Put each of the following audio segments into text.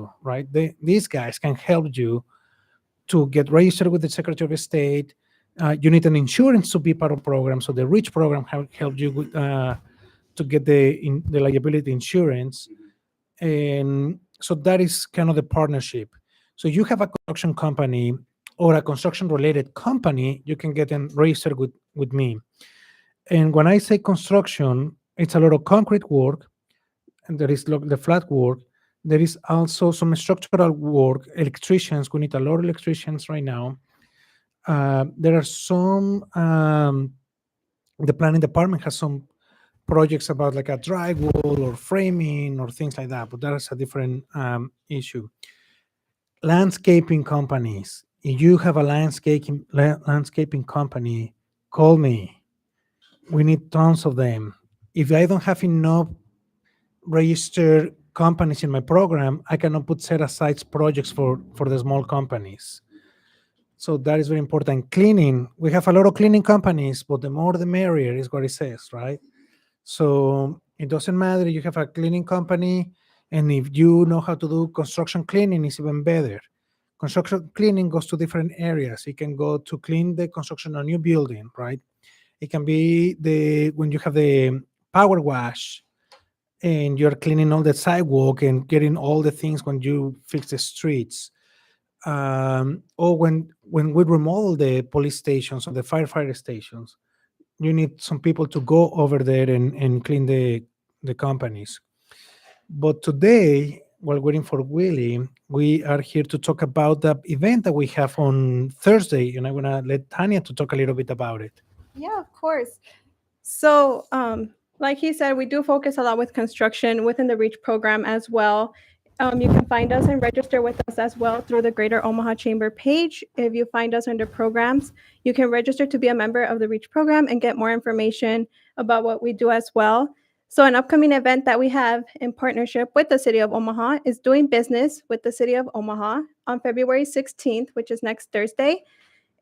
also, right? These guys can help you to get registered with the Secretary of State. You need an insurance to be part of program. So the REACH program helped you with, to get the liability insurance. And so that is kind of the partnership. So you have a construction company or a construction related company, you can get them registered with me. And when I say construction, it's a lot of concrete work, and there is the flat work. There is also some structural work, electricians. We need a lot of electricians right now. There are some, the planning department has some projects about like a drywall or framing or things like that, but that is a different issue. Landscaping companies. If you have a landscaping company, call me. We need tons of them. If I don't have enough registered companies in my program, I cannot put set aside projects for the small companies. So that is very important. Cleaning, we have a lot of cleaning companies, but the more the merrier is what it says, right? So it doesn't matter. You have a cleaning company, and if you know how to do construction cleaning, it's even better. Construction cleaning goes to different areas. It can go to clean the construction of a new building, right? It can be when you have the power wash and you're cleaning all the sidewalk and getting all the things when you fix the streets. Or when we remodel the police stations or the firefighter stations, you need some people to go over there and clean the companies. But today, while waiting for Willie, we are here to talk about the event that we have on Thursday, and I'm gonna let Tania to talk a little bit about it. Yeah, of course. So, like he said, we do focus a lot with construction within the REACH program as well. You can find us and register with us as well through the Greater Omaha Chamber page. If you find us under programs, you can register to be a member of the REACH program and get more information about what we do as well. So, an upcoming event that we have in partnership with the City of Omaha is Doing Business with the City of Omaha on February 16th, which is next Thursday.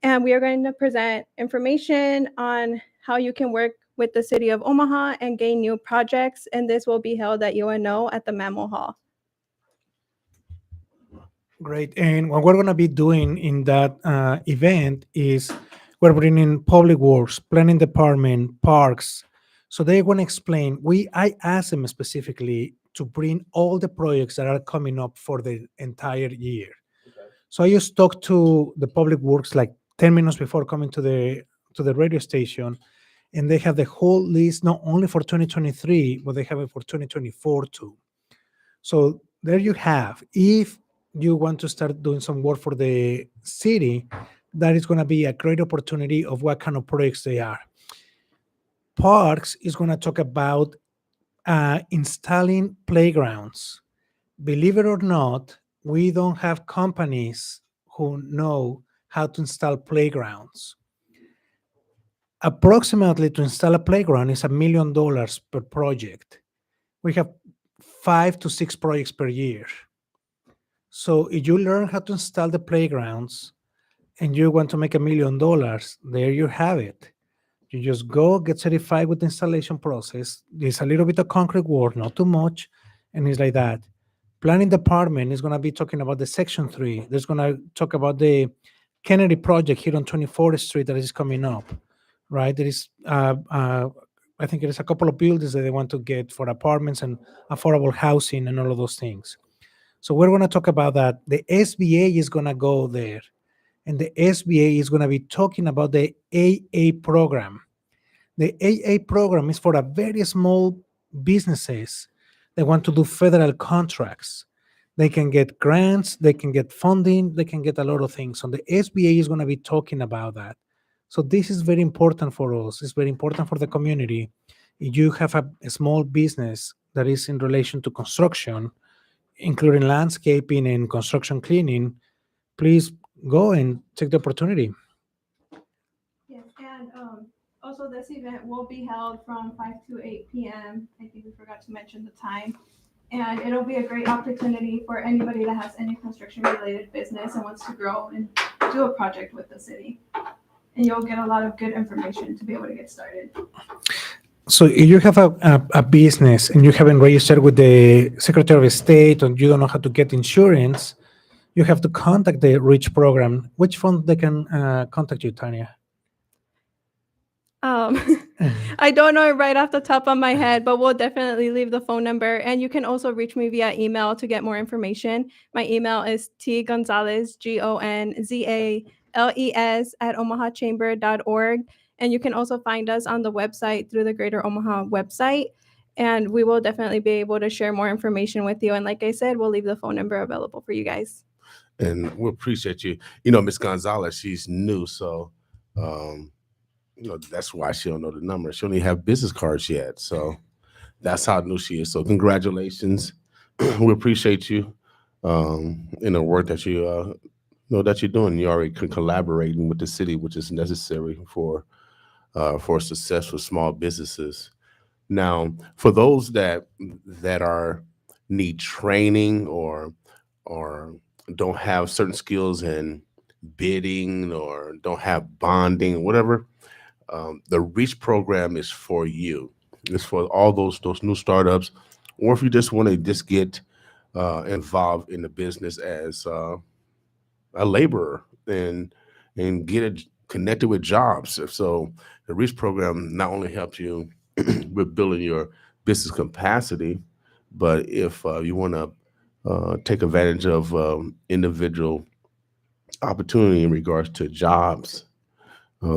And we are going to present information on how you can work with the City of Omaha and gain new projects. And this will be held at UNO at the Mammal Hall. Great. And what we're going to be doing in that event is we're bringing public works, planning department, parks. So they're going to explain. I asked them specifically to bring all the projects that are coming up for the entire year. So I just talked to the public works like 10 minutes before coming to the radio station, and they have the whole list not only for 2023, but they have it for 2024 too. So there you have. If you want to start doing some work for the city, that is going to be a great opportunity of what kind of projects they are. Parks is going to talk about installing playgrounds. Believe it or not, we don't have companies who know how to install playgrounds. Approximately to install a playground is $1 million per project. We have 5 to 6 projects per year. So if you learn how to install the playgrounds and you want to make $1 million, there you have it. You just go get certified with the installation process. There's a little bit of concrete work, not too much, and it's like that. Planning department is going to be talking about the Section 3. There's going to talk about the Kennedy project here on 24th Street that is coming up, right? There is, I think there's a couple of buildings that they want to get for apartments and affordable housing and all of those things. So we're going to talk about that. The SBA is going to go there, and the SBA is going to be talking about the AA program. The AA program is for a very small businesses that want to do federal contracts. They can get grants, they can get funding, they can get a lot of things. So the SBA is going to be talking about that. So this is very important for us. It's very important for the community. If you have a small business that is in relation to construction, including landscaping and construction cleaning, please go and take the opportunity. Yes, and also this event will be held from 5 to 8 p.m. I think we forgot to mention the time. And it'll be a great opportunity for anybody that has any construction related business and wants to grow and do a project with the city. And you'll get a lot of good information to be able to get started. So if you have a business and you haven't registered with the Secretary of State and you don't know how to get insurance, you have to contact the REACH program. Which phone they can contact you, Tania? Um, I don't know it right off the top of my head, but we'll definitely leave the phone number. And you can also reach me via email to get more information. My email is tgonzales, GONZALES at omahachamber.org. And you can also find us on the website through the Greater Omaha website. And we will definitely be able to share more information with you. And like I said, we'll leave the phone number available for you guys. And we appreciate you. Miss Gonzalez, she's new, so um, that's why she don't know the number. She don't even have business cards yet, so that's how new she is. So congratulations. We appreciate you in the work that you know that you're doing. You're already collaborating with the city, which is necessary for success for small businesses. Now, for those that are need training or don't have certain skills in bidding or don't have bonding, whatever, the Reach program is for you. It's for all those new startups, or if you just want to just get involved in the business as a laborer and get it connected with jobs. So the Reach program not only helps you with building your business capacity, but if you want to take advantage of individual opportunity in regards to jobs,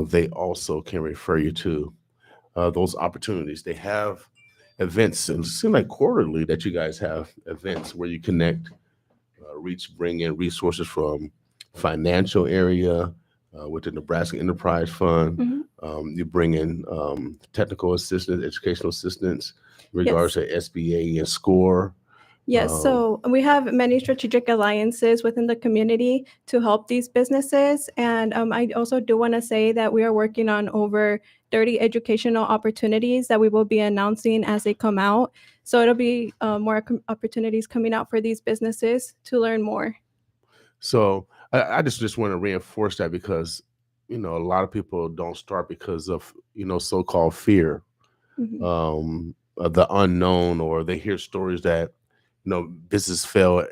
they also can refer you to those opportunities. They have events, and it seems like quarterly that you guys have events where you connect, bring in resources from financial area with the Nebraska Enterprise Fund. Mhm. You bring in technical assistance, educational assistance in regards Yes. to SBA and SCORE. Yes, Um, so we have many strategic alliances within the community to help these businesses. And I also do want to say that we are working on over 30 educational opportunities that we will be announcing as they come out. So it'll be more opportunities coming out for these businesses to learn more. So I just want to reinforce that because a lot of people don't start because of so-called fear, Mhm. of the unknown, or they hear stories that business fail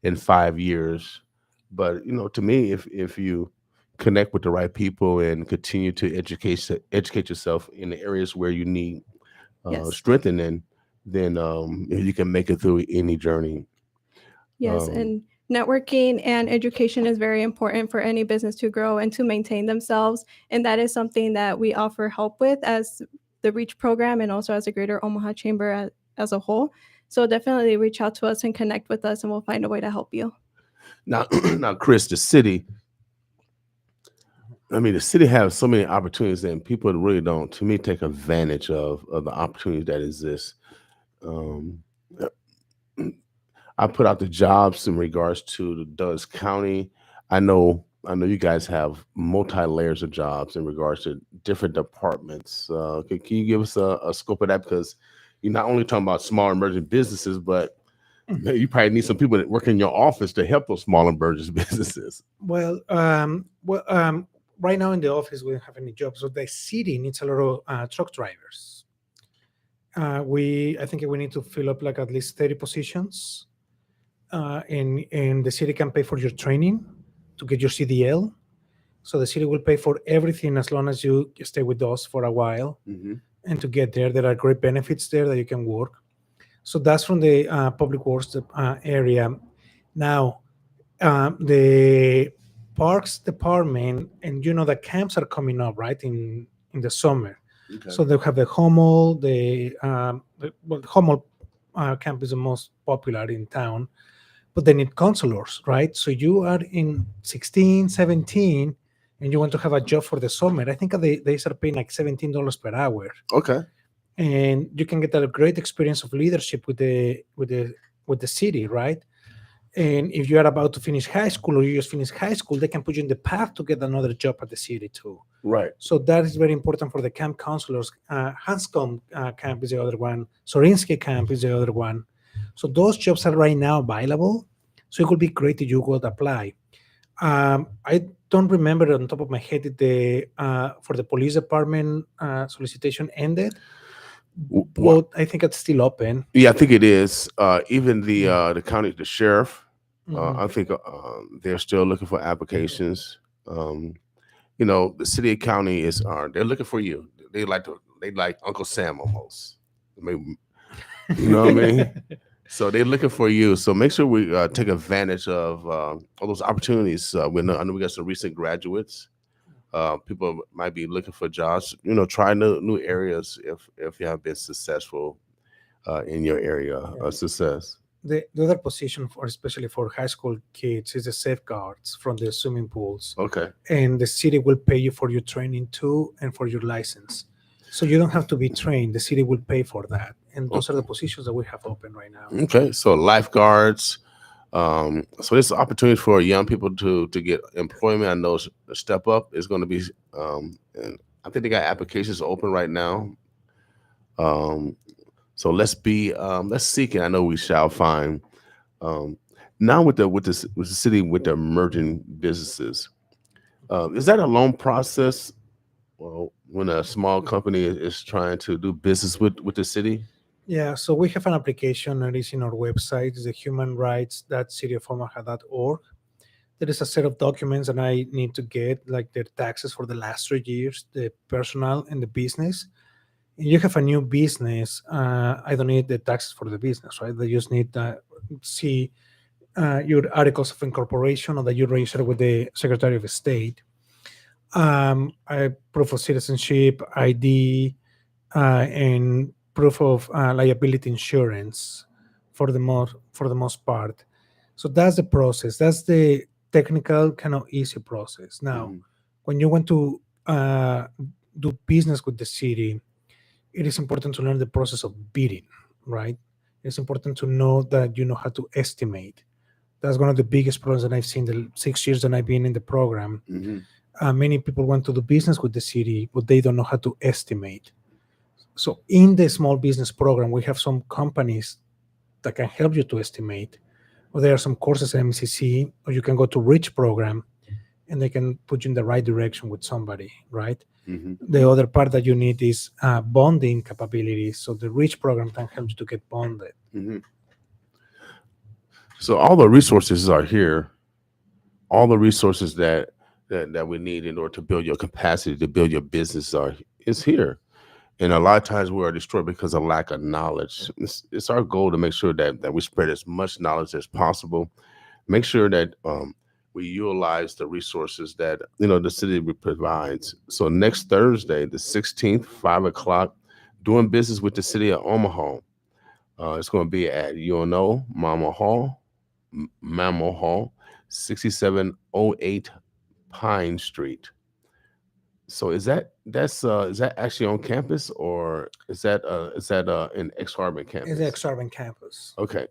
in 5 years. But to me, if you connect with the right people and continue to educate yourself in the areas where you need Yes. strengthening, then you can make it through any journey. Yes, Um, and networking and education is very important for any business to grow and to maintain themselves. And that is something that we offer help with as the REACH program and also as a Greater Omaha Chamber as a whole. So definitely reach out to us and connect with us, and we'll find a way to help you. now, now, Chris, the city. I mean, the city has so many opportunities, and people really don't, to me, take advantage of the opportunities that exist. Um, I put out the jobs in regards to the Dulles County. I know you guys have multi layers of jobs in regards to different departments. Can you give us a scope of that? Because you're not only talking about small emerging businesses, but you probably need some people that work in your office to help those small emerging businesses. Well, right now in the office we don't have any jobs, so the city needs a lot of truck drivers. I think we need to fill up like at least 30 positions, and the city can pay for your training to get your CDL. So the city will pay for everything as long as you stay with us for a while. Mhm. And to get there are great benefits there that you can work. So that's from the public works area. Now, the parks department, and the camps are coming up right in the summer. Okay. So they'll have the Hummel, well, Hummel camp is the most popular in town, but they need counselors, right? So you are in 16, 17, and you want to have a job for the summer. I think they start paying like $17 per hour, Okay. and you can get a great experience of leadership with the city, right? And if you are about to finish high school or you just finished high school, they can put you in the path to get another job at the city too. Right. So that is very important for the camp counselors. Hanscom camp is the other one. Sorinsky camp is the other one. So those jobs are right now available. So it would be great if you would apply. I don't remember on top of my head if the for the police department solicitation ended. Well, But I think it's still open. yeah, I think it is. Even the county, the sheriff, Mhm. I think they're still looking for applications. Um, you know, the city and county is they're looking for you. They like Uncle Sam almost. Maybe, you know what I mean? So they're looking for you. So make sure we take advantage of all those opportunities. I know we got some recent graduates. People might be looking for jobs. You know, try new areas if you have been successful in your area of success. The other position for especially for high school kids is the safeguards from the swimming pools, Okay. and the city will pay you for your training too and for your license. So you don't have to be trained. The city will pay for that, and O- those are the positions that we have open right now. Okay. So lifeguards. So there's opportunity for young people to get employment. I know Step Up is going to be. And I think they got applications open right now. Um, so let's seek it. I know we shall find. Um, Now with the city with the emerging businesses, is that a long process? Well, when a small company is trying to do business with the city. Yeah, so we have an application that is in our website. It's the humanrights.cityofomaha.org. There is a set of documents that I need to get, like the taxes for the last 3 years, the personal and the business. You have a new business. I don't need the taxes for the business, right? They just need to see your articles of incorporation or that you register with the Secretary of State. Proof of citizenship, ID, and proof of liability insurance for the most part. So that's the process. That's the technical kind of easy process. Now, Mhm. when you want to do business with the city, it is important to learn the process of bidding, right? It's important to know that you know how to estimate. That's one of the biggest problems that I've seen the 6 years that I've been in the program. Mhm. Many people want to do business with the city, but they don't know how to estimate. So in the small business program, we have some companies that can help you to estimate. Or there are some courses at MCC, or you can go to Rich program, and they can put you in the right direction with somebody, right? Mhm. The other part that you need is bonding capabilities. So the Rich program can help you to get bonded. Mhm. So all the resources are here. All the resources that we need in order to build your capacity to build your business are is here. And a lot of times we are destroyed because of lack of knowledge. It's our goal to make sure that we spread as much knowledge as possible. Make sure that we utilize the resources that the city provides. So next Thursday, the 16th, 5 o'clock, doing business with the city of Omaha. It's going to be at Mammal Hall, 6708 Pine Street. So is that actually on campus, or is that an ex-Harbin It's the campus? Exarban campus. Okay,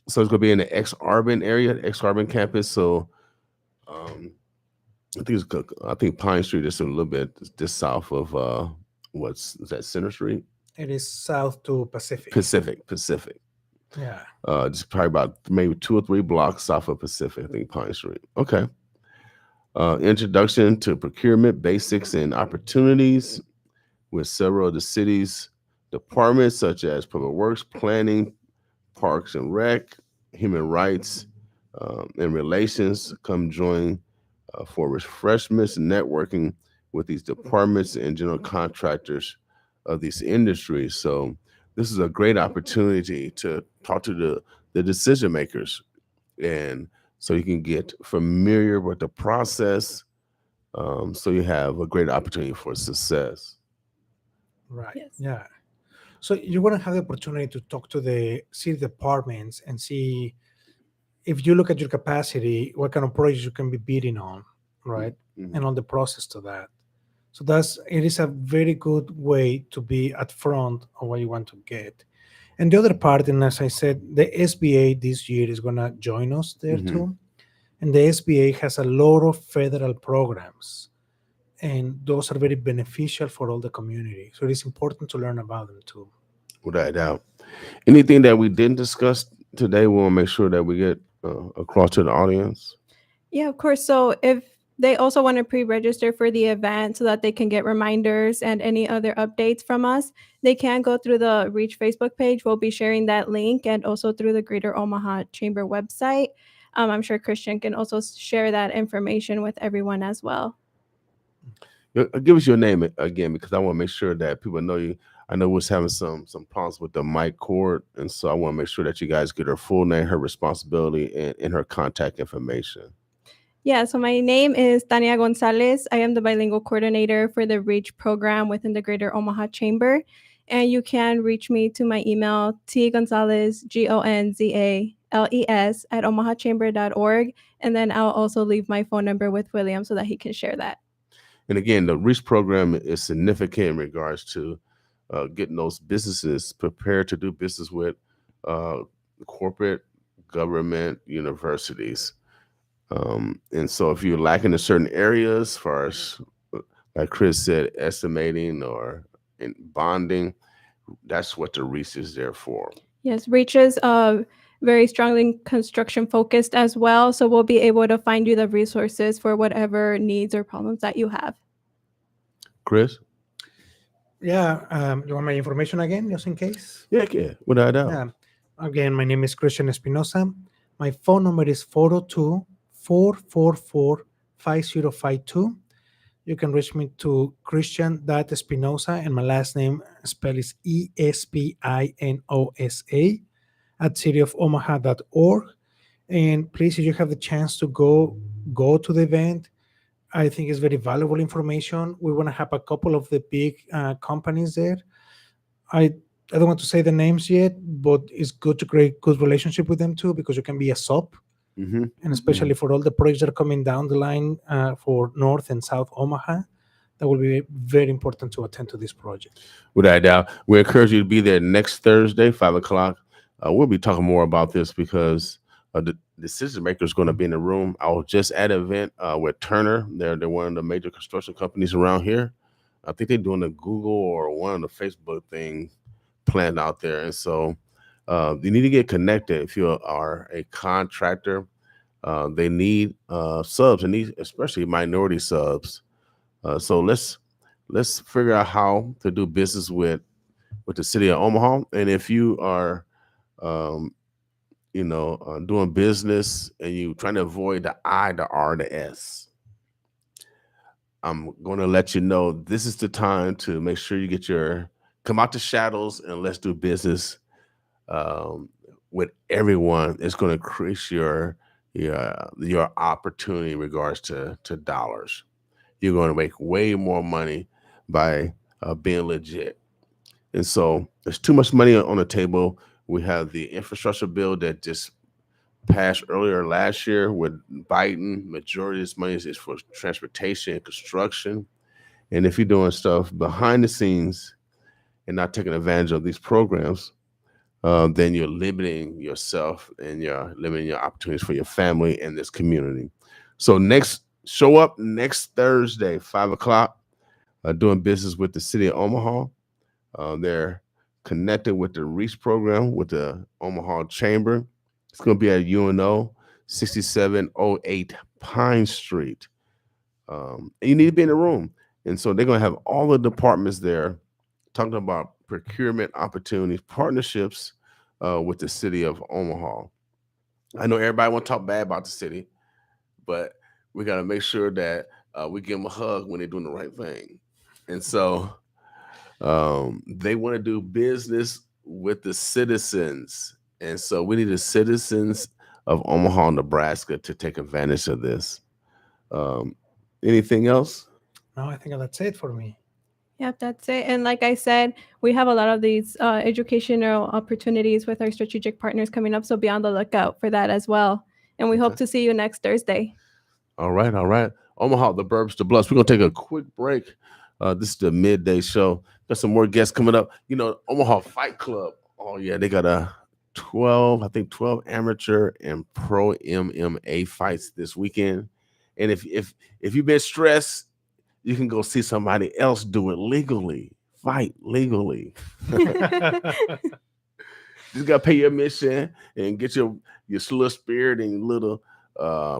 so it's gonna be in the ex-Harbin area, ex-Harbin campus. So um, I think Pine Street is a little bit just south of what's is that Center Street? It is south to Pacific. Pacific. Yeah. Just probably about maybe 2 or 3 blocks south of Pacific. I think Pine Street. Okay. Introduction to procurement basics and opportunities with several of the city's departments, such as public works, planning, parks and rec, human rights, and relations. Come join for refreshments and networking with these departments and general contractors of these industries. So this is a great opportunity to talk to the decision makers, and so you can get familiar with the process. So you have a great opportunity for success. Right. Yes. Yeah. So you're going to have the opportunity to talk to the city departments and see if you look at your capacity, what kind of projects you can be bidding on, right? Mhm. And on the process to that. So it is a very good way to be at front of what you want to get. And the other part, and as I said, the SBA this year is going to join us there Mhm. too. And the SBA has a lot of federal programs, and those are very beneficial for all the community. So it is important to learn about them too. Without a doubt. Anything that we didn't discuss today, we want to make sure that we get across to the audience. Yeah, of course. So if they also want to pre-register for the event so that they can get reminders and any other updates from us, they can go through the Reach Facebook page. We'll be sharing that link, and also through the Greater Omaha Chamber website. I'm sure Christian can also share that information with everyone as well. Give us your name again, because I want to make sure that people know you. I know we're having some problems with the mic cord, and so I want to make sure that you guys get her full name, her responsibility, and her contact information. Yeah, so my name is Tania Gonzales. I am the bilingual coordinator for the REACH program within the Greater Omaha Chamber. And you can reach me to my email, tgonzales, GONZALES, at omahachamber.org. And then I'll also leave my phone number with William so that he can share that. And again, the REACH program is significant in regards to getting those businesses prepared to do business with corporate, government, universities. And so if you're lacking in certain areas, as far as, like Chris said, estimating or in bonding, that's what the REACH is there for. Yes, REACH is very strongly construction focused as well. So we'll be able to find you the resources for whatever needs or problems that you have. Chris? Yeah, you want my information again, just in case? Yeah, without a doubt. Yeah. Again, my name is Christian Spinosa. My phone number is 402-444-5052. You can reach me to Christian.Espinosa, and my last name spell is ESPINOSA at cityofomaha.org. And please, if you have the chance to go to the event, I think it's very valuable information. We want to have a couple of the big companies there. I don't want to say the names yet, but it's good to create good relationship with them too, because you can be a sub. Mm-hmm. And especially for all the projects that are coming down the line for North and South Omaha, that will be very important to attend to this project. Without a doubt, we encourage you to be there next Thursday, 5:00. We'll be talking more about this because the decision maker is going to be in the room. I was just at an event with Turner. They're one of the major construction companies around here. I think they're doing a Google or one of the Facebook thing planned out there. And so you need to get connected if you are a contractor. They need subs, and need especially minority subs. So let's figure out how to do business with the city of Omaha. And if you are doing business and you trying to avoid the I, the R, the S, I'm going to let you know this is the time to make sure you come out the shadows and let's do business with everyone. It's going to increase your opportunity in regards to dollars. You're going to make way more money by being legit. And so there's too much money on the table. We have the infrastructure bill that just passed earlier last year with Biden. Majority of this money is for transportation and construction. And if you're doing stuff behind the scenes and not taking advantage of these programs, then you're limiting yourself and you're limiting your opportunities for your family and this community. So show up next Thursday, 5:00, doing business with the city of Omaha. They're connected with the REACH program with the Omaha Chamber. It's going to be at UNO, 6708 Pine Street. And you need to be in the room. And so they're going to have all the departments there talking about procurement opportunities, partnerships with the city of Omaha. I know everybody want to talk bad about the city, but we got to make sure that we give them a hug when they're doing the right thing. And so they want to do business with the citizens. And so we need the citizens of Omaha, Nebraska to take advantage of this. Anything else? No, I think that's it for me. Yep, that's it. And like I said, we have a lot of these educational opportunities with our strategic partners coming up. So be on the lookout for that as well. And we hope to see you next Thursday. All right. Omaha, the Burbs, the Bluffs. We're going to take a quick break. This is the midday show. Got some more guests coming up. Omaha Fight Club. Oh, yeah. They got 12 amateur and pro MMA fights this weekend. And if you've been stressed, you can go see somebody else do it legally. Fight legally. Just got to pay your admission and get your little spirit and little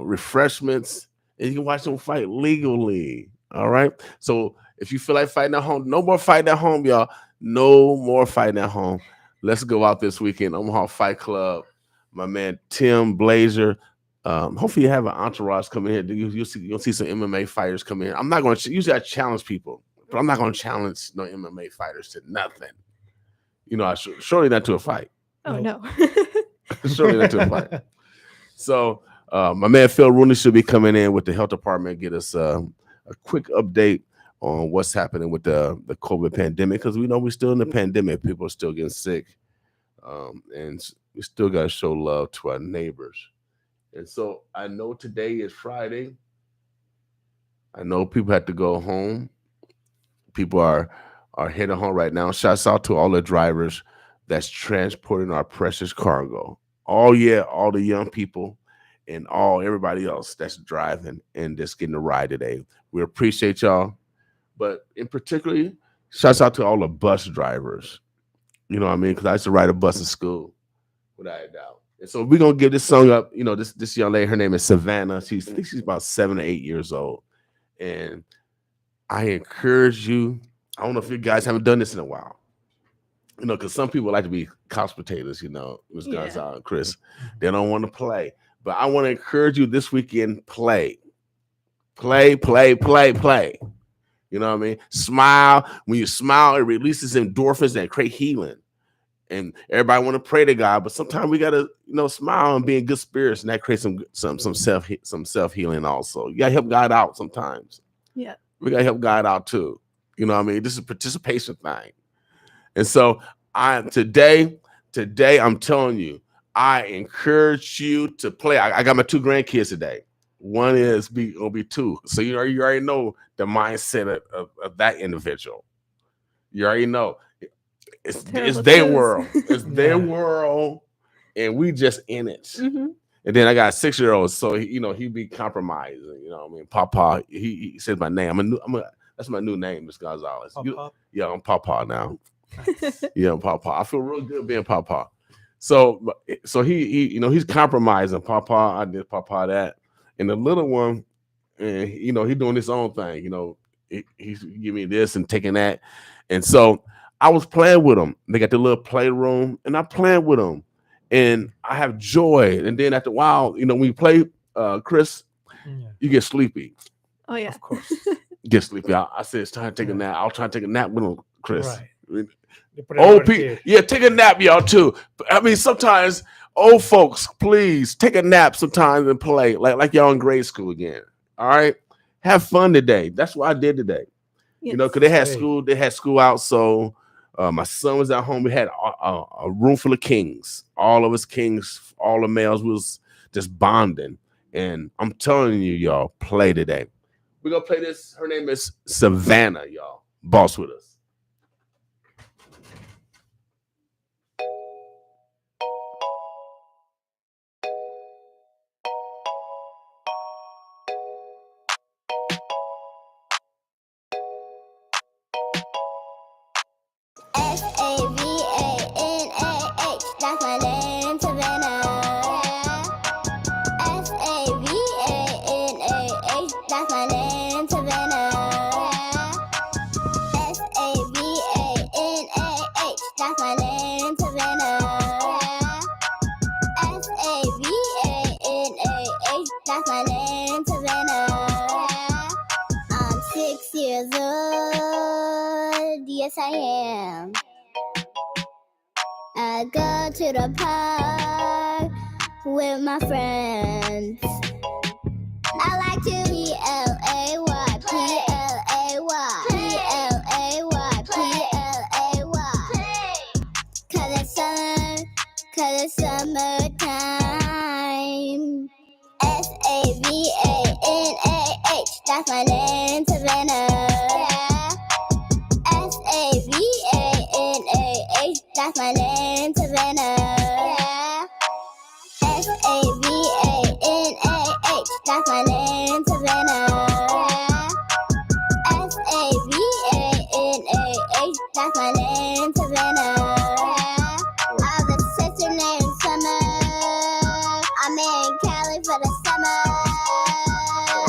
refreshments and you can watch them fight legally. All right. So if you feel like fighting at home, no more fighting at home, y'all. No more fighting at home. Let's go out this weekend. Omaha Fight Club. My man Tim Blazer. Hopefully you have an entourage coming here. You'll see some MMA fighters come in. I'm not going to usually I challenge people, but I'm not going to challenge no MMA fighters to nothing. You know, surely not to a fight. Oh no. Surely not to a fight. So my man Phil Rooney should be coming in with the health department, get us a quick update on what's happening with the COVID pandemic, because we know we're still in the pandemic. People are still getting sick, and we still got to show love to our neighbors. And so I know today is Friday. I know people have to go home. People are heading home right now. Shouts out to all the drivers that's transporting our precious cargo. All the young people and everybody else that's driving and just getting a ride today. We appreciate y'all. But in particular, shouts out to all the bus drivers. You know what I mean? Because I used to ride a bus in school, without a doubt. And so we're gonna give this song up. You know, this young lady, her name is Savannah. I think she's about 7 or 8 years old. And I encourage you. I don't know if you guys haven't done this in a while. You know, because some people like to be couch potatoes, you know, Ms. Gonzales and Chris. They don't want to play. But I want to encourage you this weekend, play. Play. You know what I mean? Smile. When you smile, it releases endorphins that create healing. And everybody want to pray to God, but sometimes we gotta, smile and be in good spirits, and that creates some self healing also. You gotta help God out sometimes. Yeah, we gotta help God out too. You know what I mean? This is a participation thing. And so today I'm telling you, I encourage you to play. I got my 2 grandkids today. One is gonna be 2, so you already know the mindset of that individual. You already know. It's their world. It's their world, and we just in it. Mm-hmm. And then I got a 6-year-old, so he be compromising. You know what I mean? Papa, he says my name. That's my new name, Ms. Gonzales. Yeah, I'm Papa now. Yeah, I'm Papa. I feel real good being Papa. So he he's compromising. Papa, I did Papa that, and the little one, he doing his own thing. He's giving me this and taking that, and so I was playing with them. They got the little playroom, and I'm playing with them, and I have joy. And then after a while, when you play, Chris, you get sleepy. Oh yeah, of course. You get sleepy. I said it's time to take a nap. I'll try to take a nap with them, Chris. Right. Old people, take a nap, y'all too. I mean, sometimes old folks, please take a nap sometimes and play like y'all in grade school again. All right, have fun today. That's what I did today. Yes. Because they had school out, so. My son was at home. We had a room full of kings. All of us kings, all the males was just bonding. And I'm telling you, y'all, play today. We're going to play this. Her name is Savannah, y'all. Boss with us. Savannah, that's my name, Savannah. Savannah, that's my name, Savannah. That's my name, Savannah. I'm 6 years old, yes I am. I go to the park with my friends. I like to P-L-A-Y, P-L-A-Y, P-L-A-Y, P-L-A-Y. 'Cause it's summertime. Savannah, that's my name, Savannah. Savannah, that's my name, Savannah. Savannah, that's my name, Savannah. That's my name, Savannah. I have a sister named Summer. I'm in Cali for the summer. I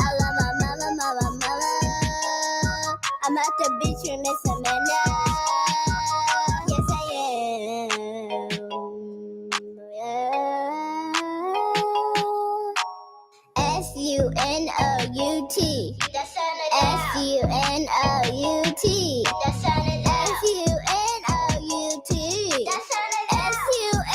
S-U-N-O-U-T. S-U-N-O-U-T. S-U-N-O-U-T. S-U-N-O-U-T.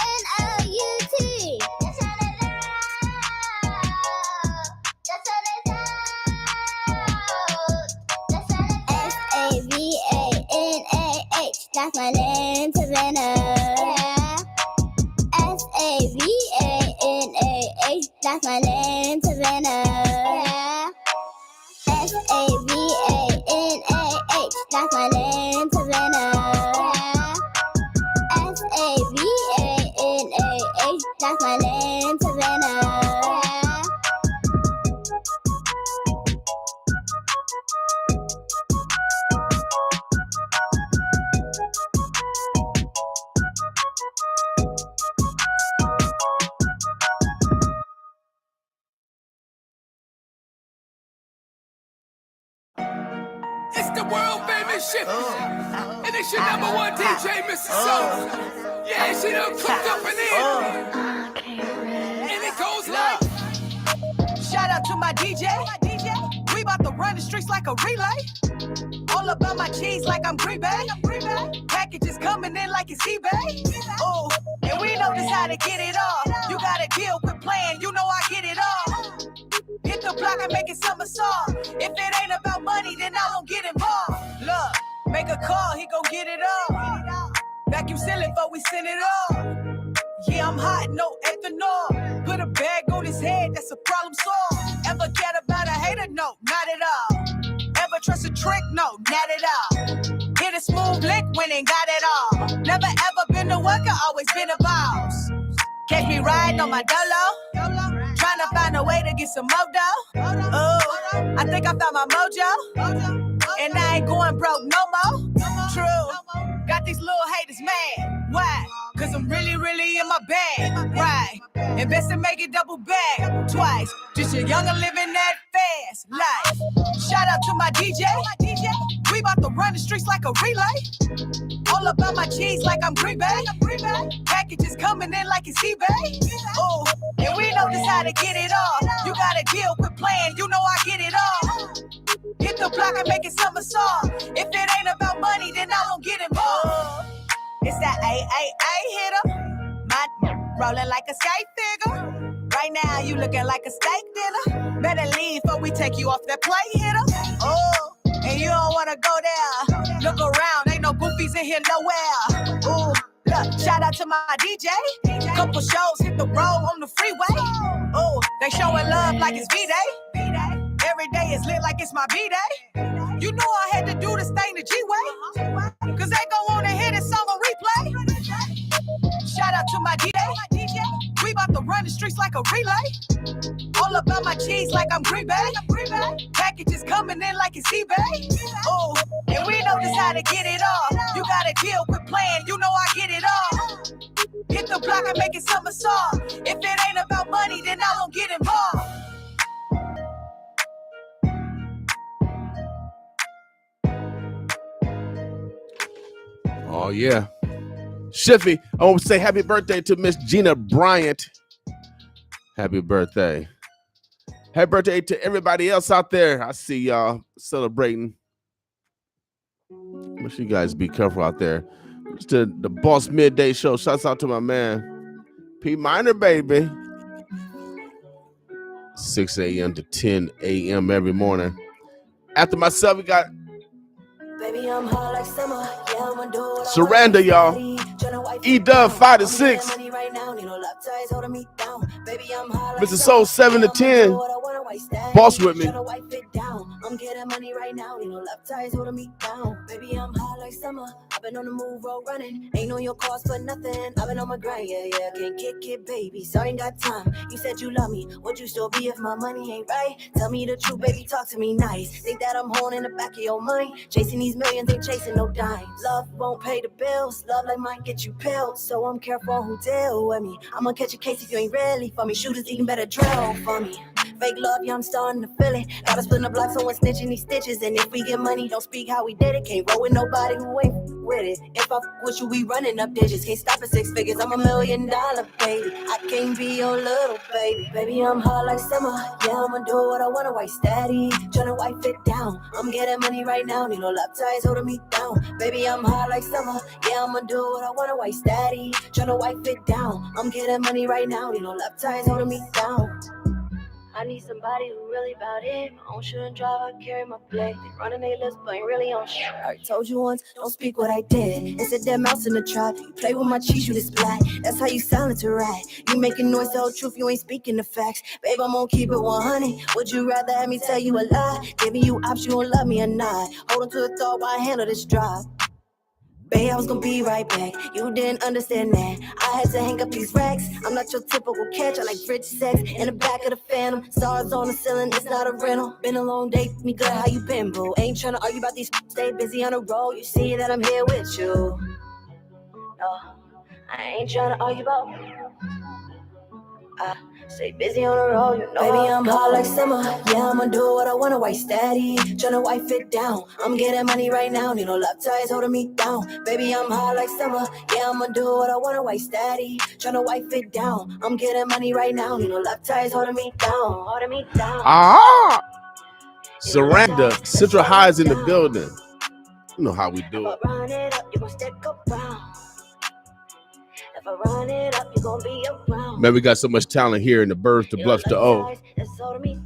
S-A-V-A-N-A-H. That's my name, Savannah. S-A-V-A-N-A-H. That's my name, Savannah. S-A-V-A-N-A-H. That's my name, Savannah. S-A-V-A-N-A-H. That's my name, Savannah. It's the world famous shit. And it's your number one DJ, Mr. Soul. Yeah, she done cooked up in here. And it goes like. Shout out to my DJ. We about to run the streets like a relay. All about my cheese like I'm Green Bay. Packages coming in like it's eBay. Oh, and we know just how to get it all. You gotta deal with playing, you know I get it all. Hit the block and make it somersault. If it ain't about money, then I don't get involved. Look, make a call, he gon' get it all. Vacuum seal it before we send it all. Yeah, I'm hot, no ethanol. Put a bag on his head, that's a problem solved. Ever get about a hater? No, not at all. Ever trust a trick? No, not at all. Hit a smooth lick, winning, got it all. Never ever been a worker, always been a boss. Catch me riding on my dolo. Trying to find a way to get some more dough. Oh, I think I found my mojo. And I ain't going broke no more. True. Got these little haters mad. Why? Cause I'm really, really in my bag. Right. Invest and make it double back twice. Just a younger living that fast life. Shout out to my DJ. We about to run the streets like a relay. All about my cheese like I'm Green Bay. Packages coming in like it's eBay. Oh, and we know just how to get it all. You gotta deal with playing, you know I get it all. Hit the block and make it somersault. If it ain't about money, then I don't get involved. It's that AAA hitter. My rolling like a skate figure. Right now you looking like a steak dinner. Better leave before we take you off that plate hitter. Oh, and you don't wanna go there. Look around, ain't no goofies in here nowhere. Ooh, look, shout out to my DJ. Couple shows hit the road on the freeway. Ooh, they showing love like it's V-Day. Every day is lit like it's my B-Day. You knew I had to do this thing the G-way. Cause they gon' wanna hear this song on replay. Shout out to my DJ. We about to run the streets like a relay. All about my cheese like I'm Green Bay. Packages coming in like it's eBay. Oh, and we know just how to get it all. You gotta deal with playing, you know I get it all. Hit the block and make it somersault. If it ain't about money, then I don't get involved. Oh, yeah. Shiffy, I want to say happy birthday to Miss Gina Bryant. Happy birthday. Happy birthday to everybody else out there. I see y'all celebrating. Make sure you guys be careful out there. It's the Boss Midday Show. Shouts out to my man, P Minor, baby. 6 a.m. to 10 a.m. every morning. After myself, we got Baby, I'm hot like summer. Yeah, I'ma do what Surrender, y'all. E-Dub 5 to 6. Mr. Soul 7 to 10. Boss with me. I'm getting money right now. You know, love ties holding me down. Baby, I'm hot like summer. I've been on the move, road running. Ain't on your cars for nothing. I've been on my grind, yeah. Can't kick it, baby. Sorry, ain't got time. You said you love me. Would you still be if my money ain't right? Tell me the truth, baby. Talk to me nice. Think that I'm holding in the back of your mind. Chasing these millions, ain't chasing no dimes. Love won't pay the bills. Love like mine get you pills. So I'm careful who deal with me. I'ma catch a case if you ain't really for me. Shooters even better drill for me. fake love, yeah, I'm starting to feel it. Gotta split the block, someone snitching these stitches. And if we get money, don't speak how we did it. Can't roll with nobody who ain't with it. If I with you, we running up digits. Can't stop at 6 figures, I'm $1 million, baby. I can't be your little baby. Baby, I'm hot like summer. Yeah, I'ma do what I wanna, white steady. Tryna wipe it down. I'm getting money right now, need no lap ties holding me down. Baby, I'm hot like summer. Yeah, I'ma do what I wanna, white steady. Tryna wipe it down. I'm getting money right now, need no lap ties holding me down. I need somebody who really about it. My own shouldn't drive, I carry my plate. They running their lips, but ain't really on shit. I told you once, don't speak what I did. It's a dead mouse in the trap. You play with my cheese, you display. That's how you sound to right. You making noise, the whole truth, you ain't speaking the facts. Babe, I'm gonna keep it 100. Would you rather have me tell you a lie? Giving you options, you gon' love me or not. Hold on to the thought while I handle this drop. Babe, I was gonna be right back. You didn't understand that. I had to hang up these racks. I'm not your typical catch. I like rich sex in the back of the Phantom. Stars on the ceiling, it's not a rental. Been a long day, me good. How you been, boo? Ain't tryna argue about these. Stay busy on the road. You see that I'm here with you. No, I ain't tryna argue about. Stay busy on the road, you know. Baby, I'm hot like summer. Yeah, I'ma do what I wanna, white steady. Tryna wipe it down. I'm getting money right now, need no lap ties holding me down. Baby, I'm hot like summer. Yeah, I'ma do what I wanna, white steady. Tryna wipe it down. I'm getting money right now, need no lap ties holding me down. Holding me down. Ah, Surrender. Central High is in the building. You know how we do it. If I run it up, you gon' stick around. If I run it up, you gon' be around. Man, we got so much talent here in the Birds to Bluffs to O.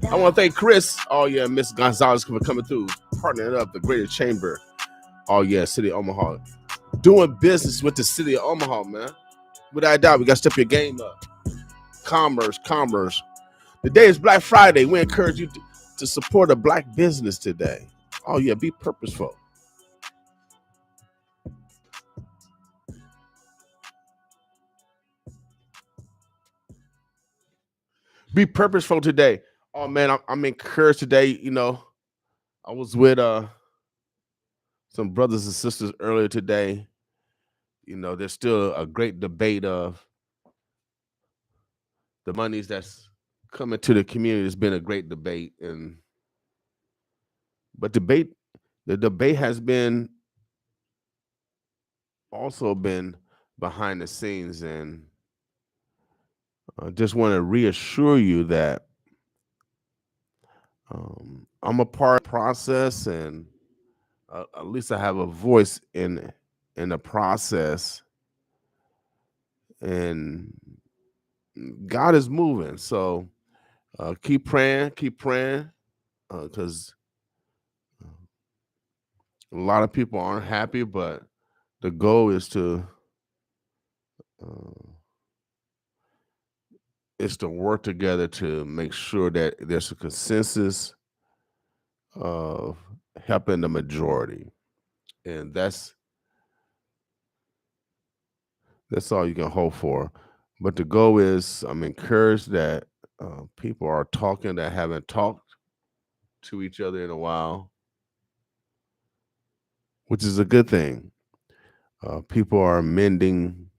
I want to thank Chris. Oh, yeah, Miss Gonzales for coming through, partnering up the Greater Chamber. Oh, yeah, City of Omaha. Doing business with the City of Omaha, man. Without a doubt, we got to step your game up. Commerce. Today is Black Friday. We encourage you to support a black business today. Oh, yeah, be purposeful. Be purposeful today. Oh man, I'm encouraged today. You know, I was with some brothers and sisters earlier today. You know, there's still a great debate of the monies that's coming to the community. It's been a great debate, but the debate has been also been behind the scenes, and I just want to reassure you that I'm a part of the process, and at least I have a voice in the process, and God is moving. So keep praying, because a lot of people aren't happy, but the goal is to work together to make sure that there's a consensus of helping the majority, and that's all you can hope for. But the goal is, I'm encouraged that people are talking that haven't talked to each other in a while, which is a good thing. People are mending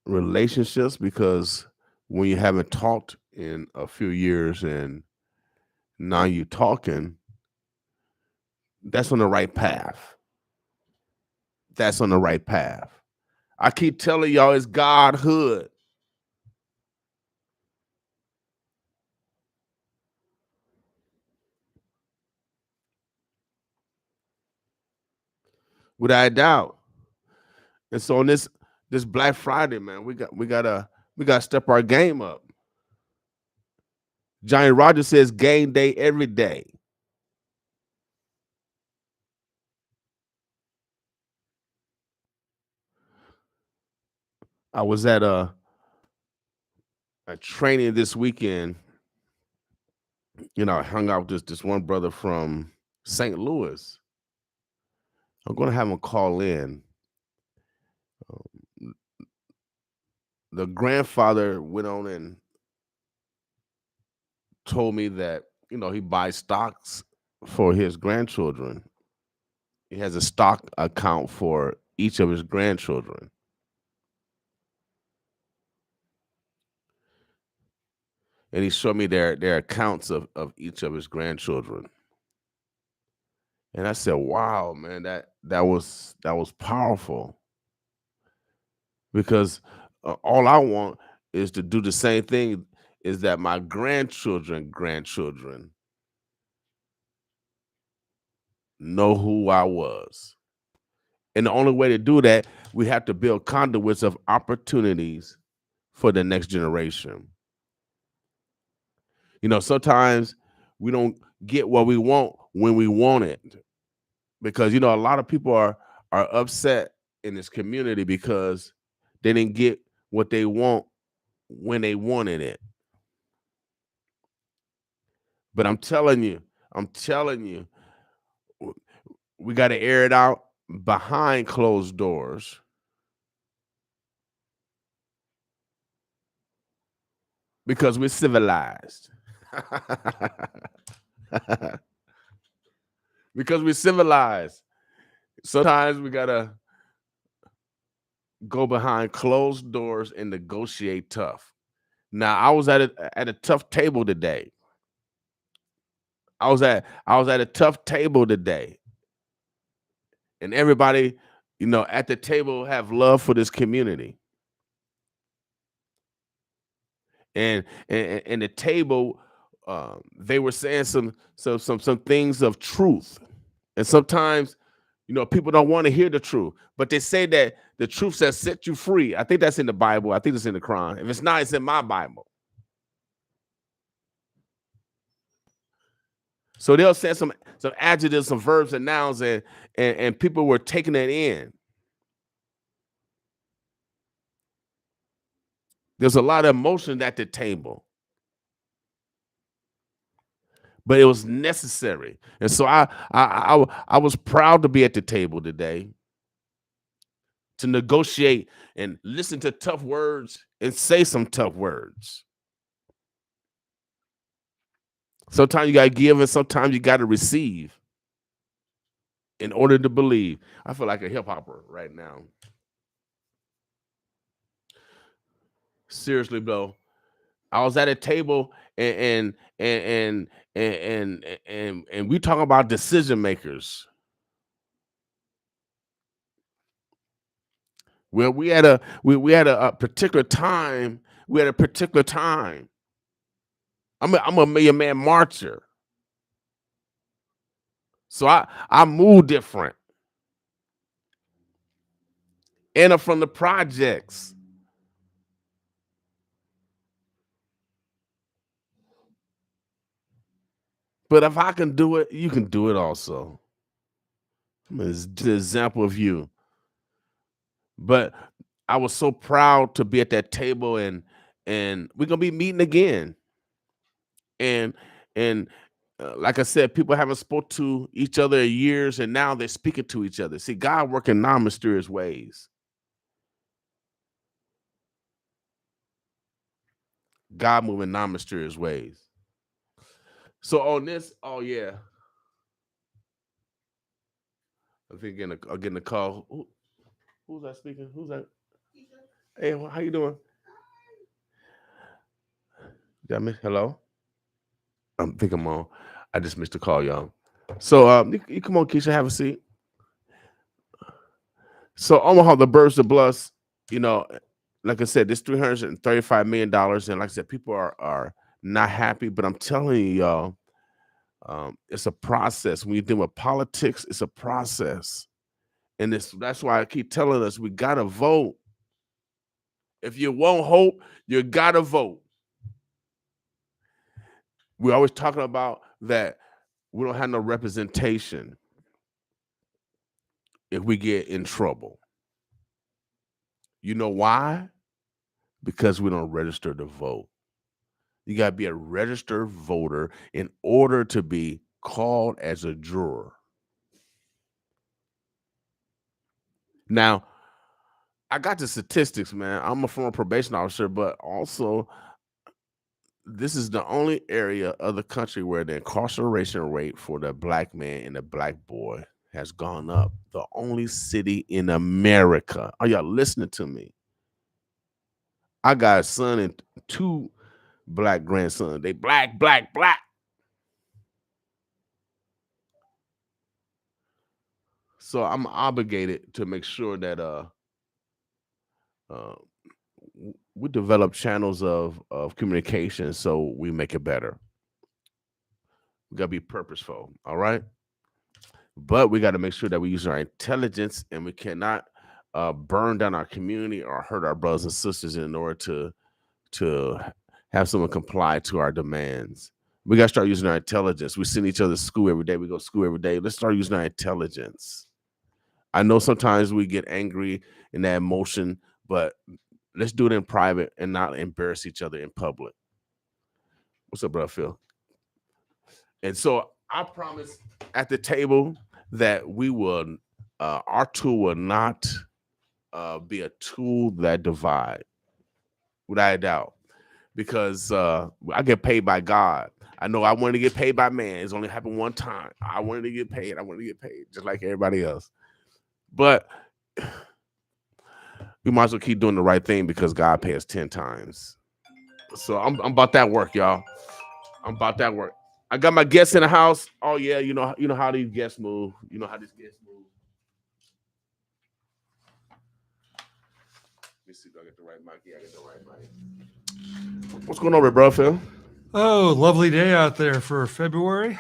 relationships, because when you haven't talked in a few years and now you're talking, that's on the right path. That's on the right path. I keep telling y'all, it's Godhood. Without a doubt. And so on this Black Friday, man, we gotta step our game up. Johnny Rogers says game day every day. I was at a training this weekend. You know, I hung out with this one brother from St. Louis. I'm gonna have him call in. The grandfather went on and told me that, you know, he buys stocks for his grandchildren. He has a stock account for each of his grandchildren. and he showed me their accounts of each of his grandchildren. And I said, wow, man, that was powerful, because all I want is to do the same thing, is that my grandchildren know who I was. And the only way to do that, we have to build conduits of opportunities for the next generation. You know, sometimes we don't get what we want when we want it, because, you know, a lot of people are upset in this community because they didn't get what they want when they wanted it. But I'm telling you, we got to air it out behind closed doors. Because we're civilized. Because we're civilized. Sometimes we got to go behind closed doors and negotiate tough. Now, I was at a tough table today. I was at a tough table today. And everybody, you know, at the table have love for this community. And the table, they were saying some things of truth. And sometimes, you know, people don't want to hear the truth, but they say that the truth shall set you free. I think that's in the Bible. I think it's in the Quran. If it's not, it's in my Bible. So they'll say some adjectives, some verbs and nouns, and people were taking it in. There's a lot of emotion at the table, but it was necessary. And so I was proud to be at the table today, to negotiate and listen to tough words and say some tough words. Sometimes you got to give and sometimes you got to receive in order to believe. I feel like a hip hopper right now. Seriously, bro. I was at a table and we talk about decision makers. Well, we had a particular time. I'm a Million Man marcher. So I move different. And I'm from the projects. But if I can do it, you can do it also. It's the example of you. But I was so proud to be at that table, and we're gonna be meeting again. And like I said, people haven't spoke to each other in years, and now they're speaking to each other. See, God working non-mysterious ways. God moving non-mysterious ways. So on this, oh yeah, I think I'm getting a call. Who's that speaking? Who's that? Hey, how you doing? Got me? Hello? I think I'm on. I just missed the call, y'all. So you come on, Keisha, have a seat. So Omaha, the Birds of Blues, you know, like I said, this $335 million. And like I said, people are not happy, but I'm telling you, y'all, it's a process. When you deal with politics, it's a process. And that's why I keep telling us we gotta vote. If you want hope, you gotta vote. We're always talking about that we don't have no representation if we get in trouble. You know why? Because we don't register to vote. You got to be a registered voter in order to be called as a juror. Now, I got the statistics, man. I'm a former probation officer, but also this is the only area of the country where the incarceration rate for the black man and the black boy has gone up. The only city in America. Are y'all listening to me? I got a son and two black grandson. They black, black, black. So I'm obligated to make sure that we develop channels of communication so we make it better. We gotta be purposeful, all right? But we got to make sure that we use our intelligence, and we cannot burn down our community or hurt our brothers and sisters in order to have someone comply to our demands. We got to start using our intelligence. We send each other to school every day. We go to school every day. Let's start using our intelligence. I know sometimes we get angry in that emotion, but let's do it in private and not embarrass each other in public. What's up, brother Phil? And so I promise at the table that we will, our tool will not be a tool that divide, without a doubt, because I get paid by God. I know I wanted to get paid by man. It's only happened one time. I wanted to get paid. I wanted to get paid just like everybody else. But we might as well keep doing the right thing because God pays 10 times. So I'm about that work, y'all. I'm about that work. I got my guests in the house. Oh yeah, you know how these guests move. You know how these guests move. Let me see if I get the right mic. Yeah, I get the right mic. What's going on, bro, Phil? Oh, lovely day out there for February.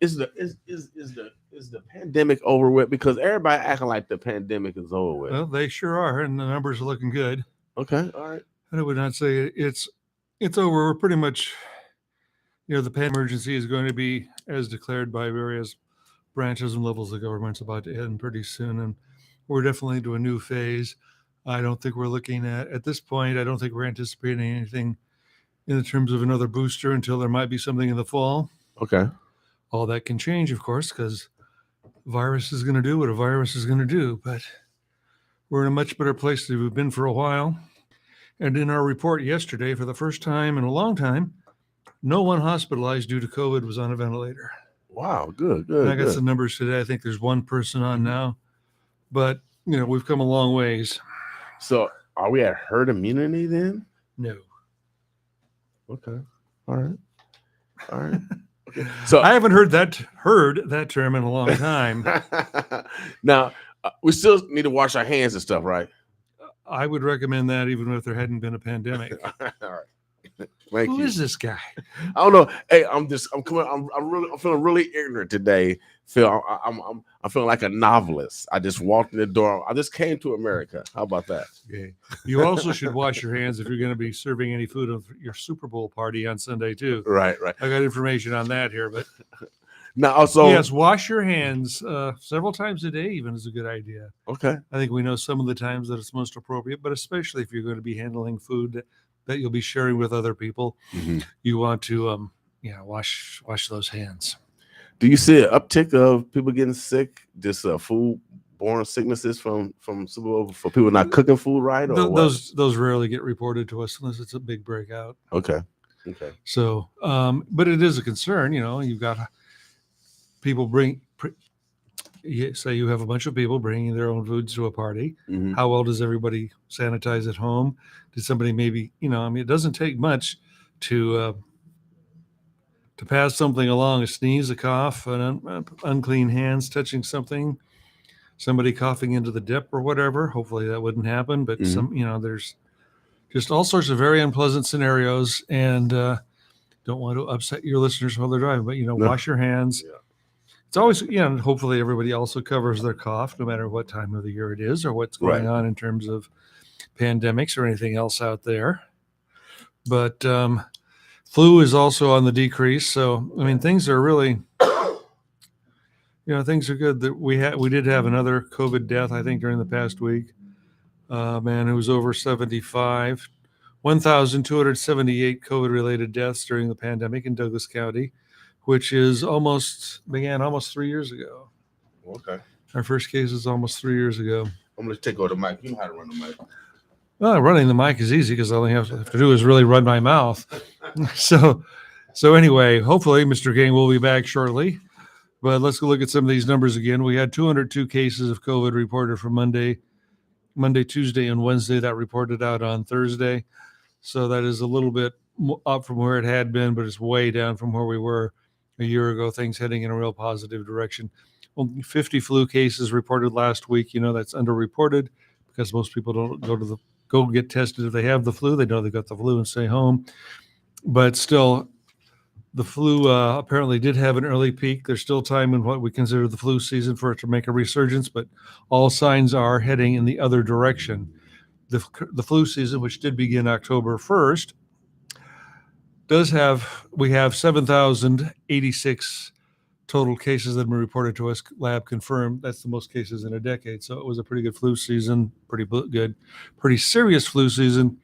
Is the pandemic over with? Because everybody acting like the pandemic is over with. Well, they sure are, and the numbers are looking good. Okay, all right. I would not say it's over. We're pretty much, the pandemic emergency is going to be as declared by various branches and levels of government's about to end pretty soon, and we're definitely into a new phase. I don't think we're looking at this point. I don't think we're anticipating anything in terms of another booster until there might be something in the fall. Okay. All that can change, of course, because virus is going to do what a virus is going to do. But we're in a much better place than we've been for a while. And in our report yesterday, for the first time in a long time, no one hospitalized due to COVID was on a ventilator. Wow, good. And I got some numbers today. I think there's one person on now. But, we've come a long ways. So are we at herd immunity then? No. Okay. All right. Okay. So I haven't heard that term in a long time. Now, we still need to wash our hands and stuff, right? I would recommend that even if there hadn't been a pandemic. All right. Thank Who you. is this guy? I don't know. Hey, I'm feeling really ignorant today, Phil. I'm feeling like a novelist. I just walked in the door. I just came to America. How about that? Okay. You also should wash your hands if you're going to be serving any food at your Super Bowl party on Sunday too. Right. I got information on that here, but Now, also, yes, wash your hands several times a day even is a good idea. okay. I think we know some of the times that it's most appropriate, but especially if you're going to be handling food that you'll be sharing with other people, you want to wash those hands. Do you see an uptick of people getting sick? Just food-borne sicknesses from Super Bowl for people not cooking food right? Or those rarely get reported to us unless it's a big breakout. Okay. So, but it is a concern. You've got people say you have a bunch of people bringing their own foods to a party. How well does everybody sanitize at home? Did somebody maybe, it doesn't take much to pass something along, a sneeze, a cough, unclean hands touching something, somebody coughing into the dip or whatever. Hopefully that wouldn't happen, but there's just all sorts of very unpleasant scenarios, and don't want to upset your listeners while they're driving, but wash your hands. Yeah. It's always, hopefully everybody also covers their cough, no matter what time of the year it is or what's going on in terms of pandemics or anything else out there. But flu is also on the decrease. So, things are really, things are good. That we did have another COVID death, I think, during the past week. A man who was over 75, 1,278 COVID-related deaths during the pandemic in Douglas County, which began almost 3 years ago. Okay. Our first case is almost 3 years ago. I'm going to take over the mic. You know how to run the mic. Well, running the mic is easy because all I have to do is really run my mouth. So anyway, hopefully Mr. King will be back shortly. But let's go look at some of these numbers again. We had 202 cases of COVID reported from Monday, Tuesday, and Wednesday. That reported out on Thursday. So that is a little bit up from where it had been, but it's way down from where we were a year ago. Things heading in a real positive direction. Only 50 flu cases reported last week. That's underreported because most people don't go get tested if they have the flu. They know they got the flu and stay home. But still, the flu apparently did have an early peak. There's still time in what we consider the flu season for it to make a resurgence, but all signs are heading in the other direction. The flu season, which did begin October 1st, we have 7,086 total cases that have been reported to us, lab confirmed. That's the most cases in a decade. So it was a pretty good flu season, pretty serious flu season,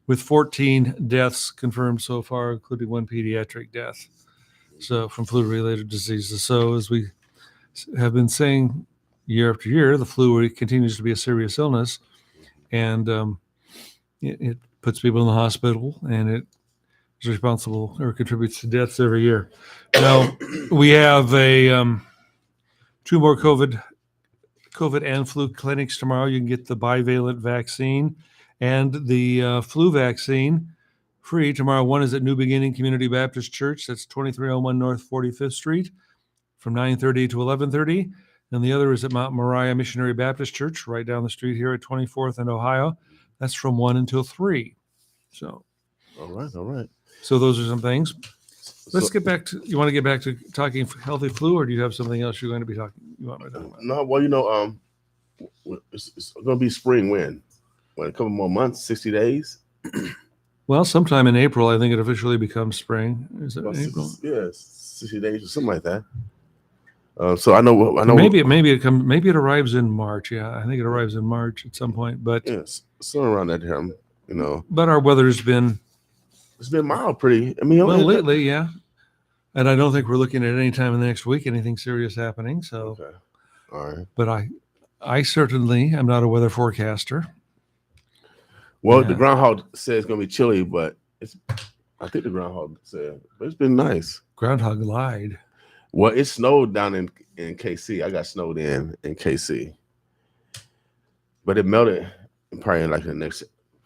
with 14 deaths confirmed so far, including one pediatric death. So from flu-related diseases. So as we have been saying year after year, the flu continues to be a serious illness, and it puts people in the hospital, and it is responsible or contributes to deaths every year. Now we have two more COVID and flu clinics tomorrow. You can get the bivalent vaccine and the flu vaccine free tomorrow. One is at New Beginning Community Baptist Church. That's 2301 North 45th Street from 9:30 to 11:30. And the other is at Mount Moriah Missionary Baptist Church right down the street here at 24th and Ohio. That's from 1 until 3. So, all right. So those are some things. Let's get back to, you want to get back to talking healthy flu, or do you have something else you're going to be talking, you want me to talk about? No, well, it's going to be spring when? A couple more months, 60 days? Well, sometime in April, I think it officially becomes spring. Is it April? 60 days or something like that. So I know. Maybe it arrives in March. Yeah, I think it arrives in March at some point. But yes, somewhere around that time, But our weather's been mild, pretty. I mean, lately, yeah. And I don't think we're looking at any time in the next week anything serious happening. So, okay, all right. But I certainly am not a weather forecaster. Well, the groundhog said it's going to be chilly, but I think the groundhog said, but it's been nice. Groundhog lied. Well, it snowed down in KC. I got snowed in KC, but it melted probably in like the next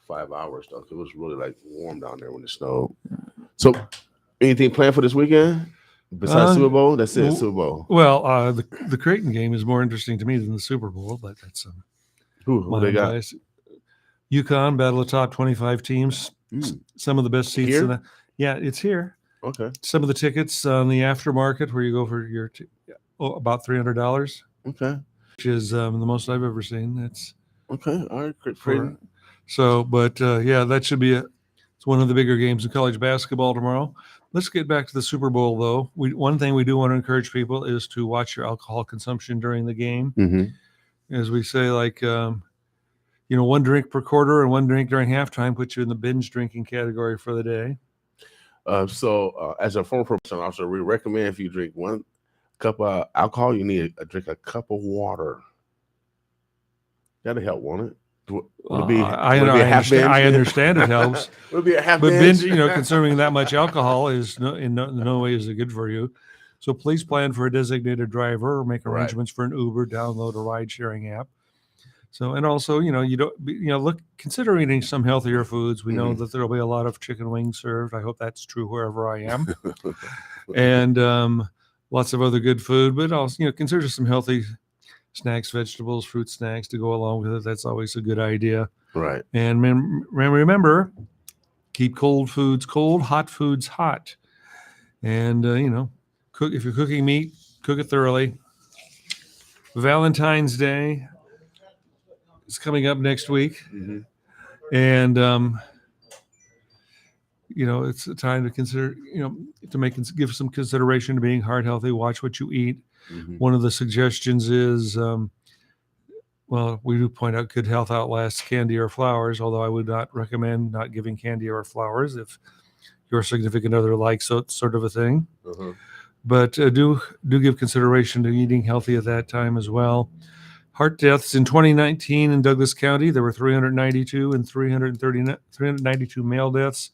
5 hours though. It was really like warm down there when it snowed. So, anything planned for this weekend besides Super Bowl? That's it, Super Bowl. Well, the Creighton game is more interesting to me than the Super Bowl, but that's who they got? UConn, battle of top 25 teams. Some of the best seats here? It's here. Okay. Some of the tickets on the aftermarket where you go for your about $300. Okay. Which is the most I've ever seen. That's okay. All right. Great. So, but that should be it's one of the bigger games in college basketball tomorrow. Let's get back to the Super Bowl, though. One thing we do want to encourage people is to watch your alcohol consumption during the game. Mm-hmm. As we say, like, one drink per quarter and one drink during halftime puts you in the binge drinking category for the day. So as a former professional officer, we recommend if you drink 1 cup of alcohol, you need to drink a cup of water. That'll help, won't it? I understand it helps. Would be a half but binge, consuming that much alcohol is in no way is it good for you. So please plan for a designated driver or make arrangements for an Uber, download a ride sharing app. So, and also, consider eating some healthier foods. We know that there'll be a lot of chicken wings served. I hope that's true wherever I am. And lots of other good food, but also, consider some healthy snacks, vegetables, fruit snacks to go along with it. That's always a good idea. Right. And remember, keep cold foods cold, hot foods hot. And, cook if you're cooking meat, cook it thoroughly. Valentine's Day is coming up next week. Mm-hmm. And, it's a time to consider, give some consideration to being heart healthy, watch what you eat. Mm-hmm. One of the suggestions is, we do point out good health outlasts candy or flowers, although I would not recommend not giving candy or flowers if your significant other likes that sort of a thing. Uh-huh. But do give consideration to eating healthy at that time as well. Heart deaths in 2019 in Douglas County, there were 392 and 392 male deaths,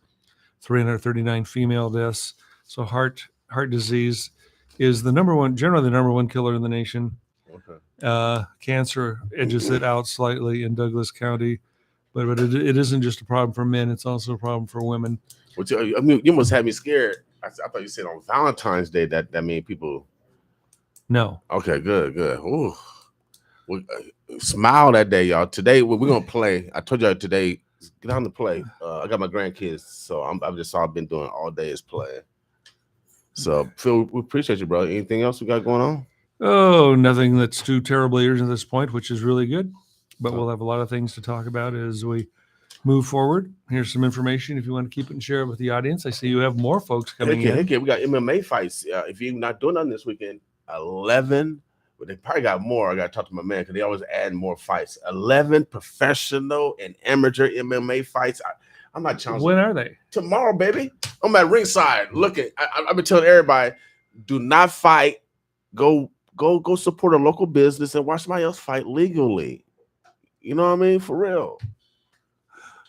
339 female deaths. So heart disease is generally the number one killer in the nation. Okay. Cancer edges it out slightly in Douglas County, but it isn't just a problem for men; it's also a problem for women. Which I mean, you must have me scared. I thought you said on Valentine's Day that mean people. No. Okay, good. Ooh. Well, smile that day, y'all. Today we're gonna play. I told y'all today. Get on to play. I got my grandkids, so I've just all been doing all day is playing. So Phil, we appreciate you, bro. Anything else we got going on? Oh, nothing that's too terribly urgent at this point, which is really good. But we'll have a lot of things to talk about as we move forward. Here's some information if you want to keep it and share it with the audience. I see you have more folks coming in. Heck yeah, we got MMA fights. If you're not doing nothing this weekend, 11. But they probably got more. I got to talk to my man because they always add more fights. 11 professional and amateur MMA fights. I'm not challenging. When are they? Tomorrow, baby. I'm at ringside looking. I've been telling everybody, do not fight. Go support a local business and watch somebody else fight legally. You know what I mean? For real.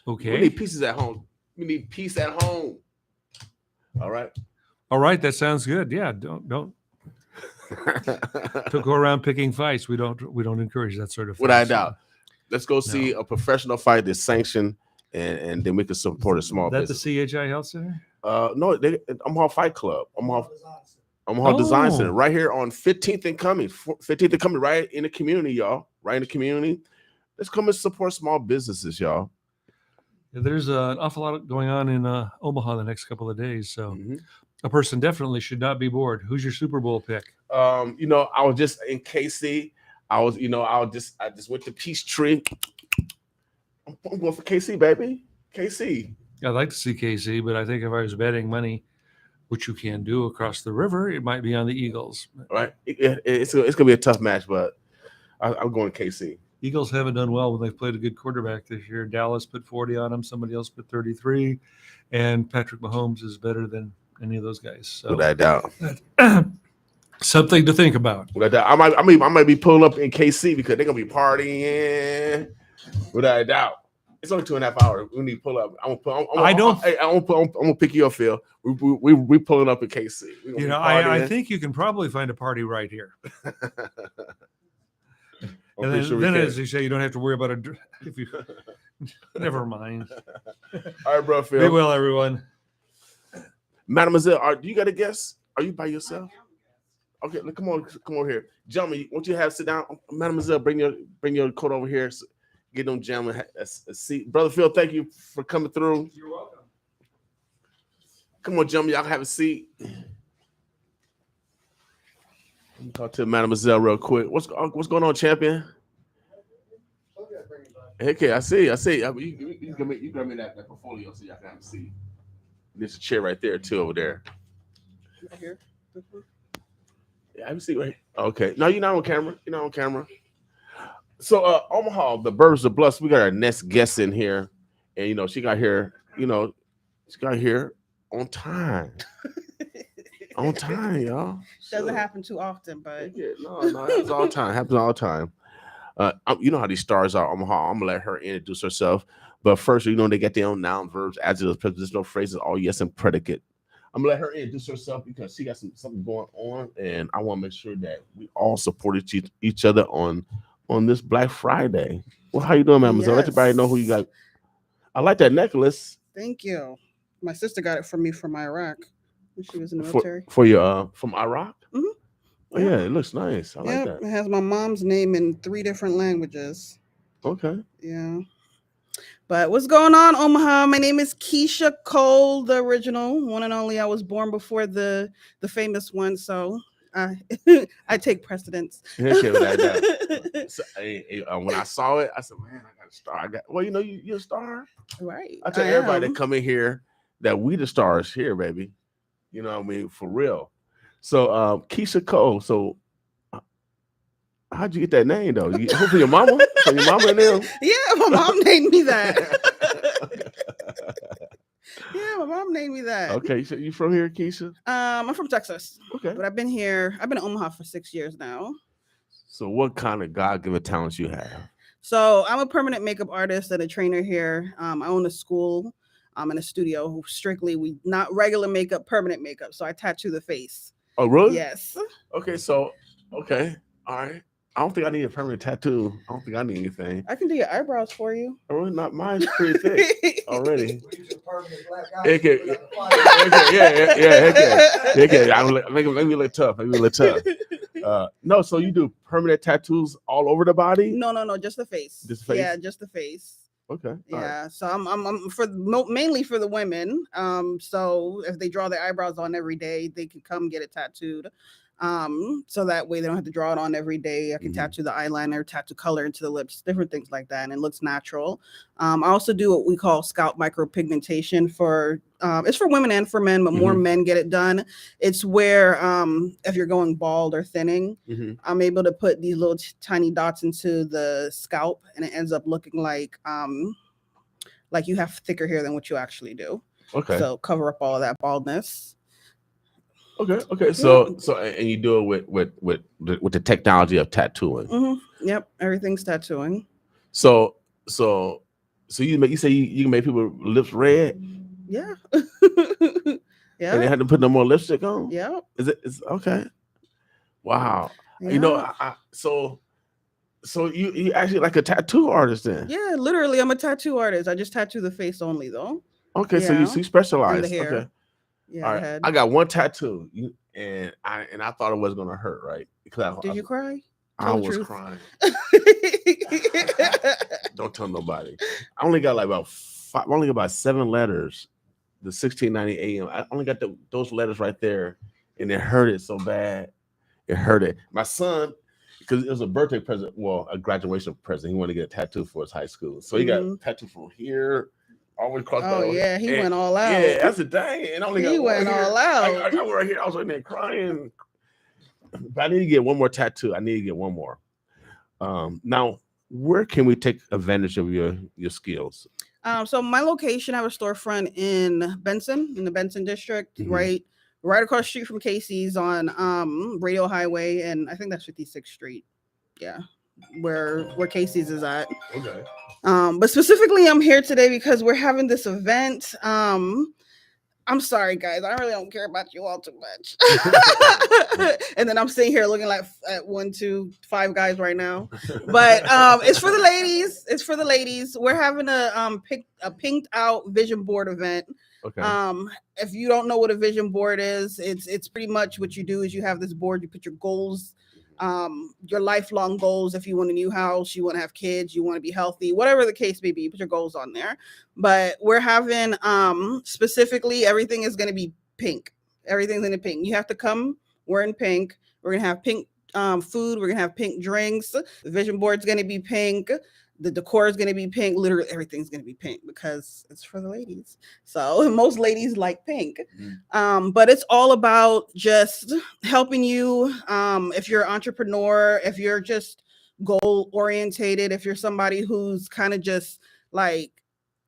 Okay. We need pieces at home. We need peace at home. All right. All right. That sounds good. Yeah. Don't go around picking fights. We don't encourage that sort of. Without a doubt. Let's go see a professional fight that's sanctioned, and then we can support a small business. That the CHI Health Center? No, Omaha Fight Club. Omaha Design Center, right here on 15th and Cumming. 15th and Cumming, right in the community, y'all. Right in the community. Let's come and support small businesses, y'all. Yeah, there's an awful lot going on in Omaha the next couple of days, so a person definitely should not be bored. Who's your Super Bowl pick? I was just in KC. I just went to Peachtree. I'm going for KC, baby. KC. I'd like to see KC, but I think if I was betting money, which you can do across the river, it might be on the Eagles. Right. It's gonna be a tough match, but I'm going to KC. Eagles haven't done well when they've played a good quarterback this year. Dallas put 40 on them. Somebody else put 33. And Patrick Mahomes is better than any of those guys. So without doubt. Something to think about. Without doubt. I might be pulling up in KC because they're going to be partying. Without a doubt. It's only 2.5 hours. We need to pull up. I'm gonna pick you up, Phil. We pulling up in KC. I think you can probably find a party right here. And then as you say, you don't have to worry about if you. Never mind. All right, bro, Phil. Be well, everyone. Mademoiselle, do you got a guess? Are you by yourself? Okay, come on here, gentlemen. Won't you sit down, Mademoiselle? Bring your coat over here. Get them gentlemen a seat. Brother Phil, thank you for coming through. You're welcome. Come on, gentlemen, y'all can have a seat. Let me talk to Mademoiselle real quick. What's going on, champion? Okay, I see. You got me that portfolio so y'all can have a seat. There's a chair right there too over there. Right here. Yeah, I have a seat right here. Okay. No, you're not on camera. So Omaha, the Birds of Bluffs, we got our next guest in here, and she got here. She got here on time. On time, y'all. Doesn't happen too often, but no, happens all the time. Happens all the time. You know how these stars are, Omaha. I'm gonna let her introduce herself, but first, they get their own noun, verbs, adjectives, prepositional phrases, all yes and predicate. I'm gonna let her introduce herself because she got something going on, and I want to make sure that we all support each other on this Black Friday. Well, how you doing, Mademoiselle? Let everybody know who you got. I like that necklace. Thank you. My sister got it for me from Iraq when she was in the military. For you, from Iraq? Mm-hmm. Oh, yeah, it looks nice. I like that. It has my mom's name in 3 different languages. Okay. Yeah. But what's going on, Omaha? My name is Keisha Cole, the original one and only. I was born before the famous one, so I take precedence. So, when I saw it, I said, "Man, I got a star." You're a star, right? I tell everybody that come in here that we the stars here, baby. You know what I mean, for real. So, Keisha Cole. So, how'd you get that name though? For your mama? For your mama and them? Yeah, my mom named me that. Yeah, my mom named me that. Okay, so you from here, Keisha? I'm from Texas. Okay. But I've been in Omaha for 6 years now. So what kind of God-given talents you have? So I'm a permanent makeup artist and a trainer here. I own a school. I'm in a studio. We not regular makeup, permanent makeup. So I tattoo the face. Oh, really? Yes. Okay, all right. I don't think I need a permanent tattoo. I don't think I need anything. I can do your eyebrows for you. Oh, not mine's pretty thick already. Make me look tough. No, so you do permanent tattoos all over the body? No, just the face. Just the face? Yeah, just the face. Okay. Yeah, right. So I'm for mainly for the women. So if they draw their eyebrows on every day, they can come get it tattooed. So that way they don't have to draw it on every day. I can tattoo the eyeliner, tattoo color into the lips, different things like that, and it looks natural. I also do what we call scalp micropigmentation for it's for women and for men, but more men get it done. It's where if you're going bald or thinning, I'm able to put these little tiny dots into the scalp, and it ends up looking like you have thicker hair than what you actually do. Okay. So cover up all of that baldness. Okay. So and you do it with the technology of tattooing. Yep, everything's tattooing. So you say you can make people lips red? Yeah. Yeah. And they had to put no more lipstick on? Yeah. It's okay. Wow. Yeah. You know, so you actually like a tattoo artist then? Yeah, literally, I'm a tattoo artist. I just tattoo the face only though. Okay, so you specialize. And the hair. Okay. Yeah. All right. I got one tattoo, and I thought it was gonna hurt, right? Because Did you cry? I was crying. Don't tell nobody. I only got like about 7 letters. The 1690 AM. I only got those letters right there, and it hurted so bad. It hurted. My son, because it was a birthday present, well, a graduation present. He wanted to get a tattoo for his high school, so he got a tattoo from here. Always crossed. Oh yeah, he went all out. Yeah, that's the thing. And he went all out. I got right here. I was right there crying. But I need to get one more tattoo. I need to get one more. Now, where can we take advantage of your skills? So my location, I have a storefront in Benson, in the Benson district, right across the street from Casey's on Radio Highway, and I think that's 56th Street. Yeah, where Casey's is at. Okay. But specifically, I'm here today because we're having this event. I'm sorry, guys. I really don't care about you all too much. And then I'm sitting here looking like at 1, 2, 5 guys right now. But it's for the ladies. It's for the ladies. We're having a pinked out vision board event. Okay. If you don't know what a vision board is, it's pretty much what you do is you have this board, you put your goals, your lifelong goals. If you want a new house, you want to have kids, you want to be healthy, whatever the case may be, you put your goals on there. But we're having specifically everything is going to be pink. Everything's in the pink. You have to come. We're in pink. We're gonna have pink food. We're gonna have pink drinks. The vision board's gonna be pink. The decor is going to be pink. Literally everything's going to be pink because it's for the ladies. So most ladies like pink. But it's all about just helping you. If you're an entrepreneur, if you're just goal orientated, if you're somebody who's kind of just like,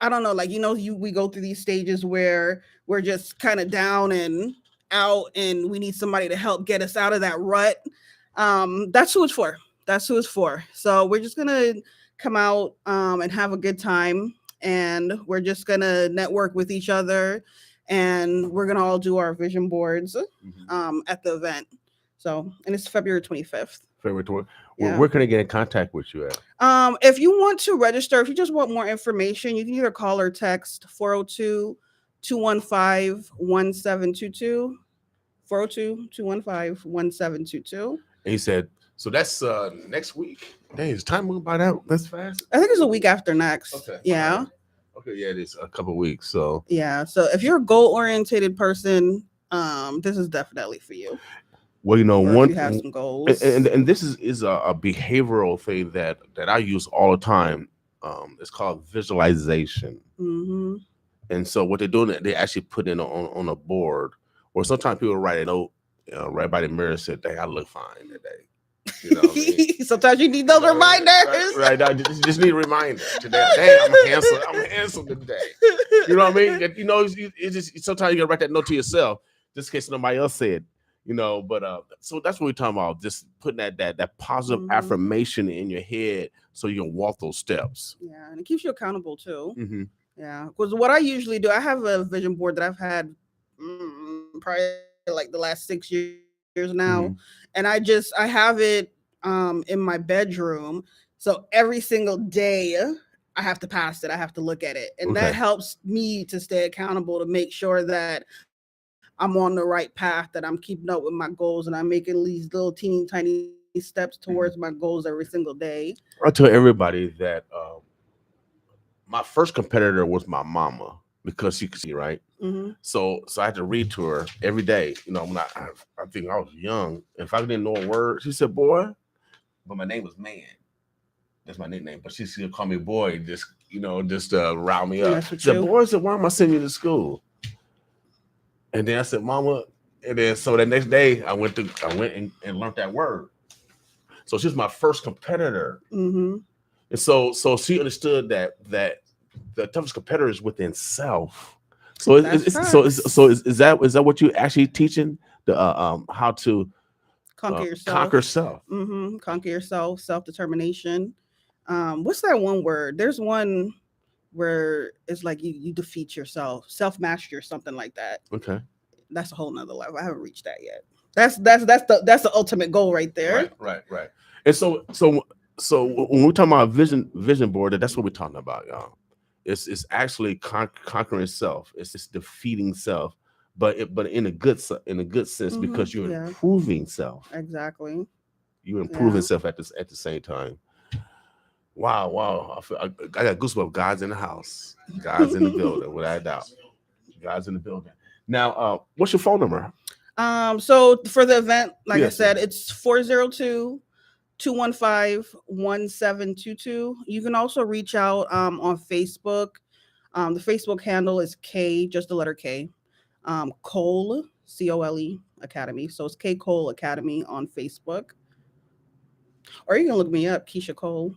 I don't know, like, we go through these stages where we're just kind of down and out and we need somebody to help get us out of that rut. That's who it's for. That's who it's for. So we're just going to come out and have a good time, and we're just gonna network with each other, and we're gonna all do our vision boards at the event. So, and it's February 25th. February 25th. Where can I get in contact with you at? If you want to register, if you just want more information, you can either call or text 402-215-1722, 402-215-1722. And you said, so that's next week. Dang, is time moving by that's fast? I think it's a week after next. Okay. Yeah. Okay, yeah, it is a couple weeks. So yeah. So if you're a goal-oriented person, this is definitely for you. Well, you have some goals. And this is a behavioral thing that I use all the time. It's called visualization. And so what they're doing, they actually put it on a board, or sometimes people write a note right by the mirror and say, "Dang, I look fine today." You know what I mean? Sometimes you need those reminders. Right. I just need a reminder today. Dang, I'm handsome today. You know what I mean? It's just sometimes you gotta write that note to yourself, just in case nobody else said. But so that's what we're talking about. Just putting that positive affirmation in your head so you can walk those steps. Yeah, and it keeps you accountable too. Yeah, because what I usually do, I have a vision board that I've had probably like the last 6 years now, and I have it in my bedroom. So every single day I have to pass it. I have to look at it. And that Okay. helps me to stay accountable, to make sure that I'm on the right path, that I'm keeping up with my goals, and I'm making these little teeny tiny steps towards my goals every single day. I tell everybody that my first competitor was my mama because she could see, right? Mhm. So I had to read to her every day. You know, when I think I was young. If I didn't know a word, she said, "Boy," but my name was Man. That's my nickname. But she still call me Boy, just rile me up. That's She what said, you. "Boy," I said, "Why am I sending you to school?" And then I said, "Mama," and then so the next day I went and learned that word. So she's my first competitor. Mhm. And so she understood that the toughest competitor is within self. So That's is that what you actually teaching the how to conquer yourself. conquer self? Conquer yourself, self-determination. What's that one word? There's one where it's like you defeat yourself, self-mastery or something like that. Okay. That's a whole nother level. I haven't reached that yet. That's the ultimate goal right there. Right. And so when we're talking about vision board, that's what we're talking about, y'all. It's actually conquering self. It's just defeating self, but in a good sense, because you're improving self. Exactly. You're improving self at the same time. Wow. I got goosebumps. God's in the house. God's in the building, without a doubt. God's in the building. Now, what's your phone number? So for the event, like I Yes. said, it's 402-215-1722. You can also reach out on Facebook. The Facebook handle is K, just the letter K. Cole, COLE Academy. So it's K Cole Academy on Facebook. Or you can look me up, Keisha Cole.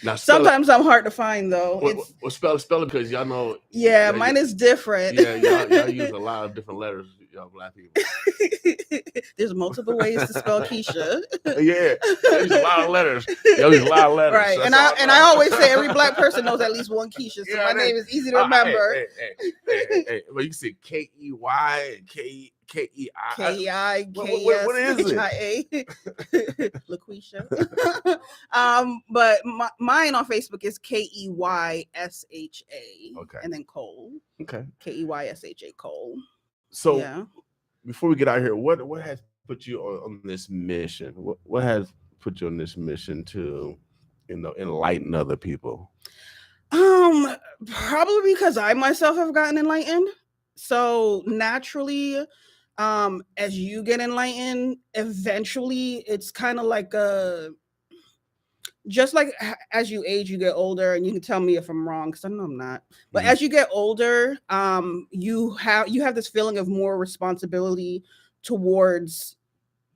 Now, Sometimes I'm hard to find though. What spell it because y'all know. Yeah, mine is different. Yeah, y'all use a lot of different letters, y'all Black people. There's multiple ways to spell Keisha. Yeah, there's a lot of letters. Y'all use a lot of letters. Right, and I always say every Black person knows at least one Keisha, so my name is easy to remember. Hey. Well, you said Key and Kei. Kei, what is it? LaQuisha. But mine on Facebook is KEYSHA. Okay. And then Cole. Okay. KEYSHA Cole. So yeah. Before we get out of here, what has put you on this mission? What has put you on this mission to, enlighten other people? Probably because I myself have gotten enlightened. So naturally, as you get enlightened, eventually it's kind of like just like as you age, you get older, and you can tell me if I'm wrong because I know I'm not. But as you get older, you have this feeling of more responsibility towards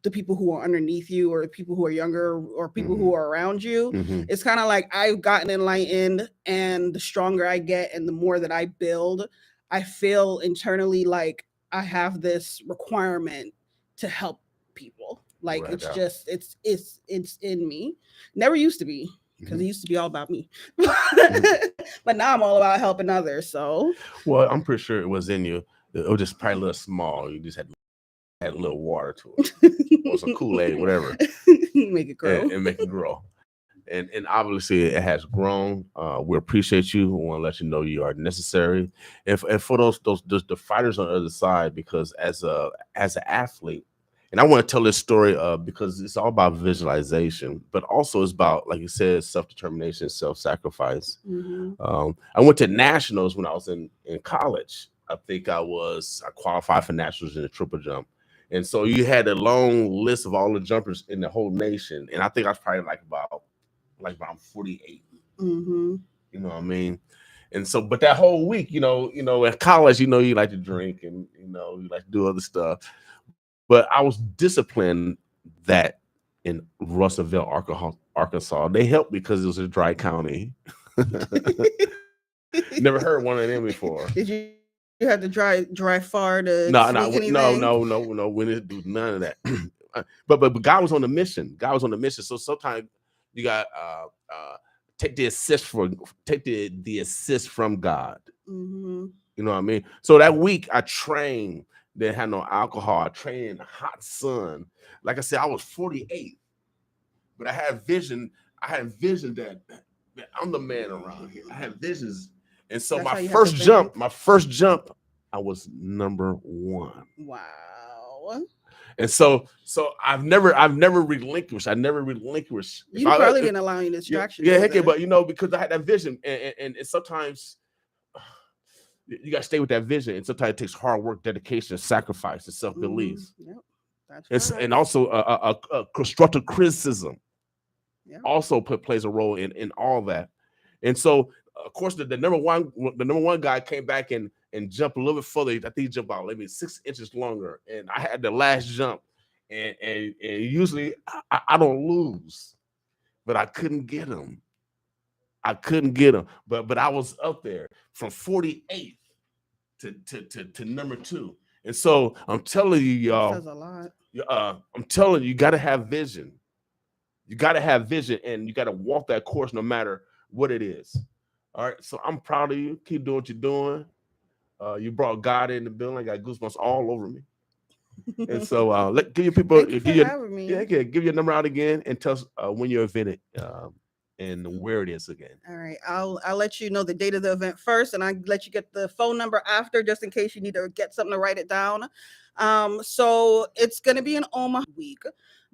the people who are underneath you, or people who are younger, or people who are around you. It's kind of like I've gotten enlightened, and the stronger I get and the more that I build, I feel internally like I have this requirement to help people. Like it's just it's in me. Never used to be, because it used to be all about me. But now I'm all about helping others. So well, I'm pretty sure it was in you. It was just probably a little small. You just had a little water to it, or some Kool-Aid, whatever. Make it grow. And make it grow. And obviously it has grown. We appreciate you. We want to let you know you are necessary. And for those the fighters on the other side, because as an athlete, and I want to tell this story because it's all about visualization, but also it's about, like you said, self-determination, self-sacrifice. I went to nationals when I was in college. I think I qualified for nationals in the triple jump. And so you had a long list of all the jumpers in the whole nation. And I think I was probably like around 48. You know what I mean? And so, but that whole week, at college, you like to drink and, you like to do other stuff. But I was disciplined that in Russellville, Arkansas. They helped because it was a dry county. Never heard one of them before. Did you have to drive far to No. We didn't do none of that. But God was on the mission. So sometimes you got take the assist from God. You know what I mean? So that week I trained. Didn't have no alcohol. I trained in the hot sun. Like I said, I was 48. but I had vision. I had vision that I'm the man around here. I had visions, and so That's how my you have first to jump, I was number one. Wow. And so I've never relinquished. I never relinquished. You probably didn't allow any distractions. Yeah, heck yeah, but because I had that vision, and sometimes you got to stay with that vision, and sometimes it takes hard work, dedication, sacrifice, and self-belief. Yep, that's And also a constructive criticism. Yep. Also plays a role in all that. And so, of course, the number one guy came back and jumped a little bit further. I think he jumped out maybe 6 inches longer, and I had the last jump. And usually I don't lose, but I couldn't get him. But I was up there from 48th to number 2. And so I'm telling you, y'all, that says a lot. I'm telling you, you got to have vision. You got to have vision, and you got to walk that course no matter what it is. All right. So I'm proud of you. Keep doing what you're doing. You brought God in the building. I got goosebumps all over me. And so give your people, give your number out again and tell us when your event and where it is again. All right. I'll let you know the date of the event first, and I let you get the phone number after, just in case you need to get something to write it down. So it's going to be an Omaha week,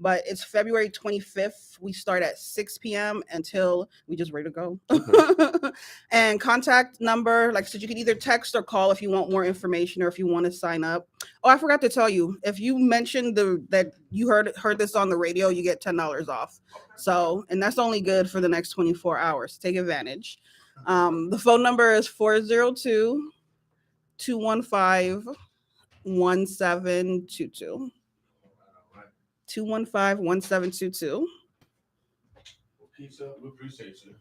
but it's February 25th. We start at 6 p.m. until we just ready to go. Okay. And contact number, like I said, you can either text or call if you want more information or if you want to sign up. Oh, I forgot to tell you, if you mentioned that you heard this on the radio, you get $10 off. So, and that's only good for the next 24 hours. Take advantage. The phone number is 402-215-1722. 215-1722. We appreciate you.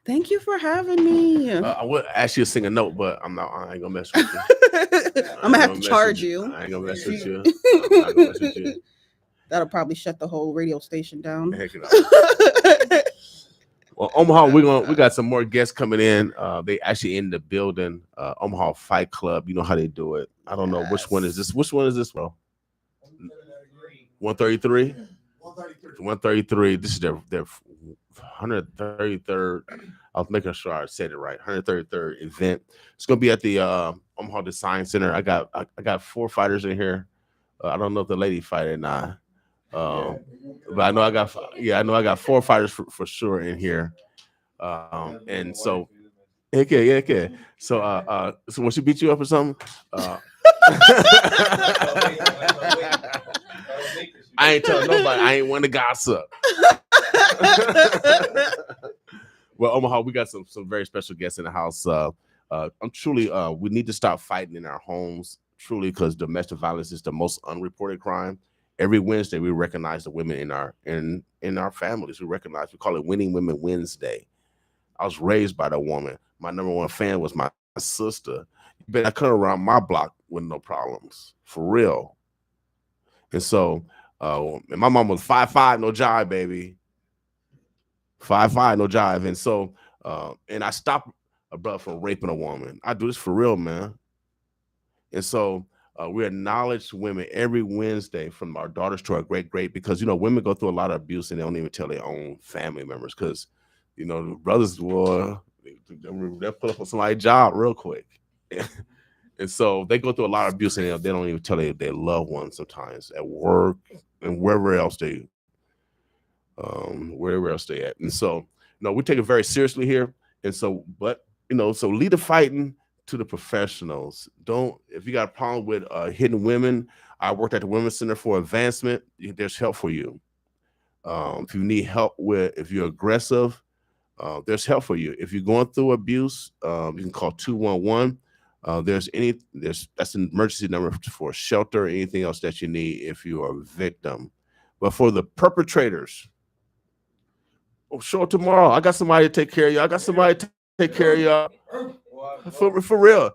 Thank you for having me. I would ask you to sing a note, but I ain't gonna mess with you. I'm gonna have to charge you. I ain't gonna mess with you. I'm not gonna mess with you. That'll probably shut the whole radio station down. Heck no. Well, Omaha, we got some more guests coming in. They actually in the building. Omaha Fight Club. You know how they do it. I don't know which one is this. Which one is this, bro? 133. 133. This is their 133rd. I was making sure I said it right. 133rd event. It's gonna be at the Omaha Design Center. I got 4 fighters in here. I don't know if the lady fight or not. But I know I got 4 fighters for sure in here. And so okay. So when she beat you up or something, I ain't telling nobody. I ain't want to gossip. Well, Omaha, we got some very special guests in the house. I'm truly we need to stop fighting in our homes, truly, because domestic violence is the most unreported crime. Every Wednesday, we recognize the women in our families. We call it Winning Women Wednesday. I was raised by that woman. My number one fan was my sister. I come around my block with no problems, for real. And so, and my mom was 5'5", no jive, baby. 5'5", no jive. And so, and I stopped a brother from raping a woman. I do this for real, man. And so, we acknowledge women every Wednesday, from our daughters to our great, because, women go through a lot of abuse and they don't even tell their own family members, because, the brothers they'll put up on somebody's job real quick. And so they go through a lot of abuse and they don't even tell their loved ones sometimes at work and wherever else they at. And so, we take it very seriously here. And so, but, so lead the fighting to the professionals. If you got a problem with hidden women, I worked at the Women's Center for Advancement. There's help for you. If you need help if you're aggressive, there's help for you. If you're going through abuse, you can call 211. That's an emergency number for shelter or anything else that you need if you are a victim. But for the perpetrators, show up tomorrow. I got somebody to take care of you. For real.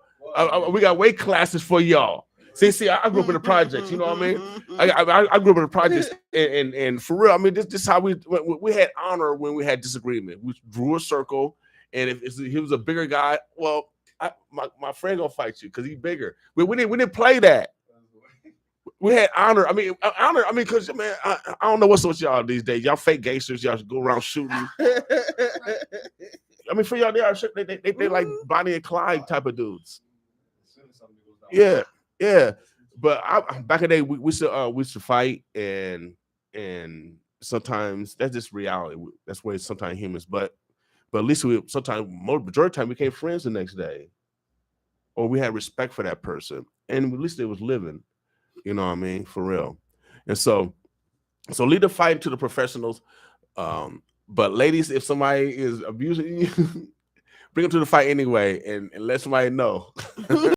We got weight classes for y'all. See, I grew up in the projects. You know what I mean? I grew up in the projects, and for real, I mean, this is how we had honor when we had disagreement. We drew a circle, and if he was a bigger guy, well, my friend gonna fight you because he's bigger. But we didn't play that. We had honor. I mean, honor. I mean, because man, I don't know what's with y'all these days. Y'all fake gangsters. Y'all go around shooting. I mean, for y'all, they like Bonnie and Clyde type of dudes. Yeah, yeah. But back in the day, we used to fight, and sometimes that's just reality. That's where sometimes humans. But at least majority of the time we became friends the next day, or we had respect for that person, and at least they was living. You know what I mean? For real. And so leave the fight to the professionals. But ladies, if somebody is abusing you, bring them to the fight anyway, and let somebody know.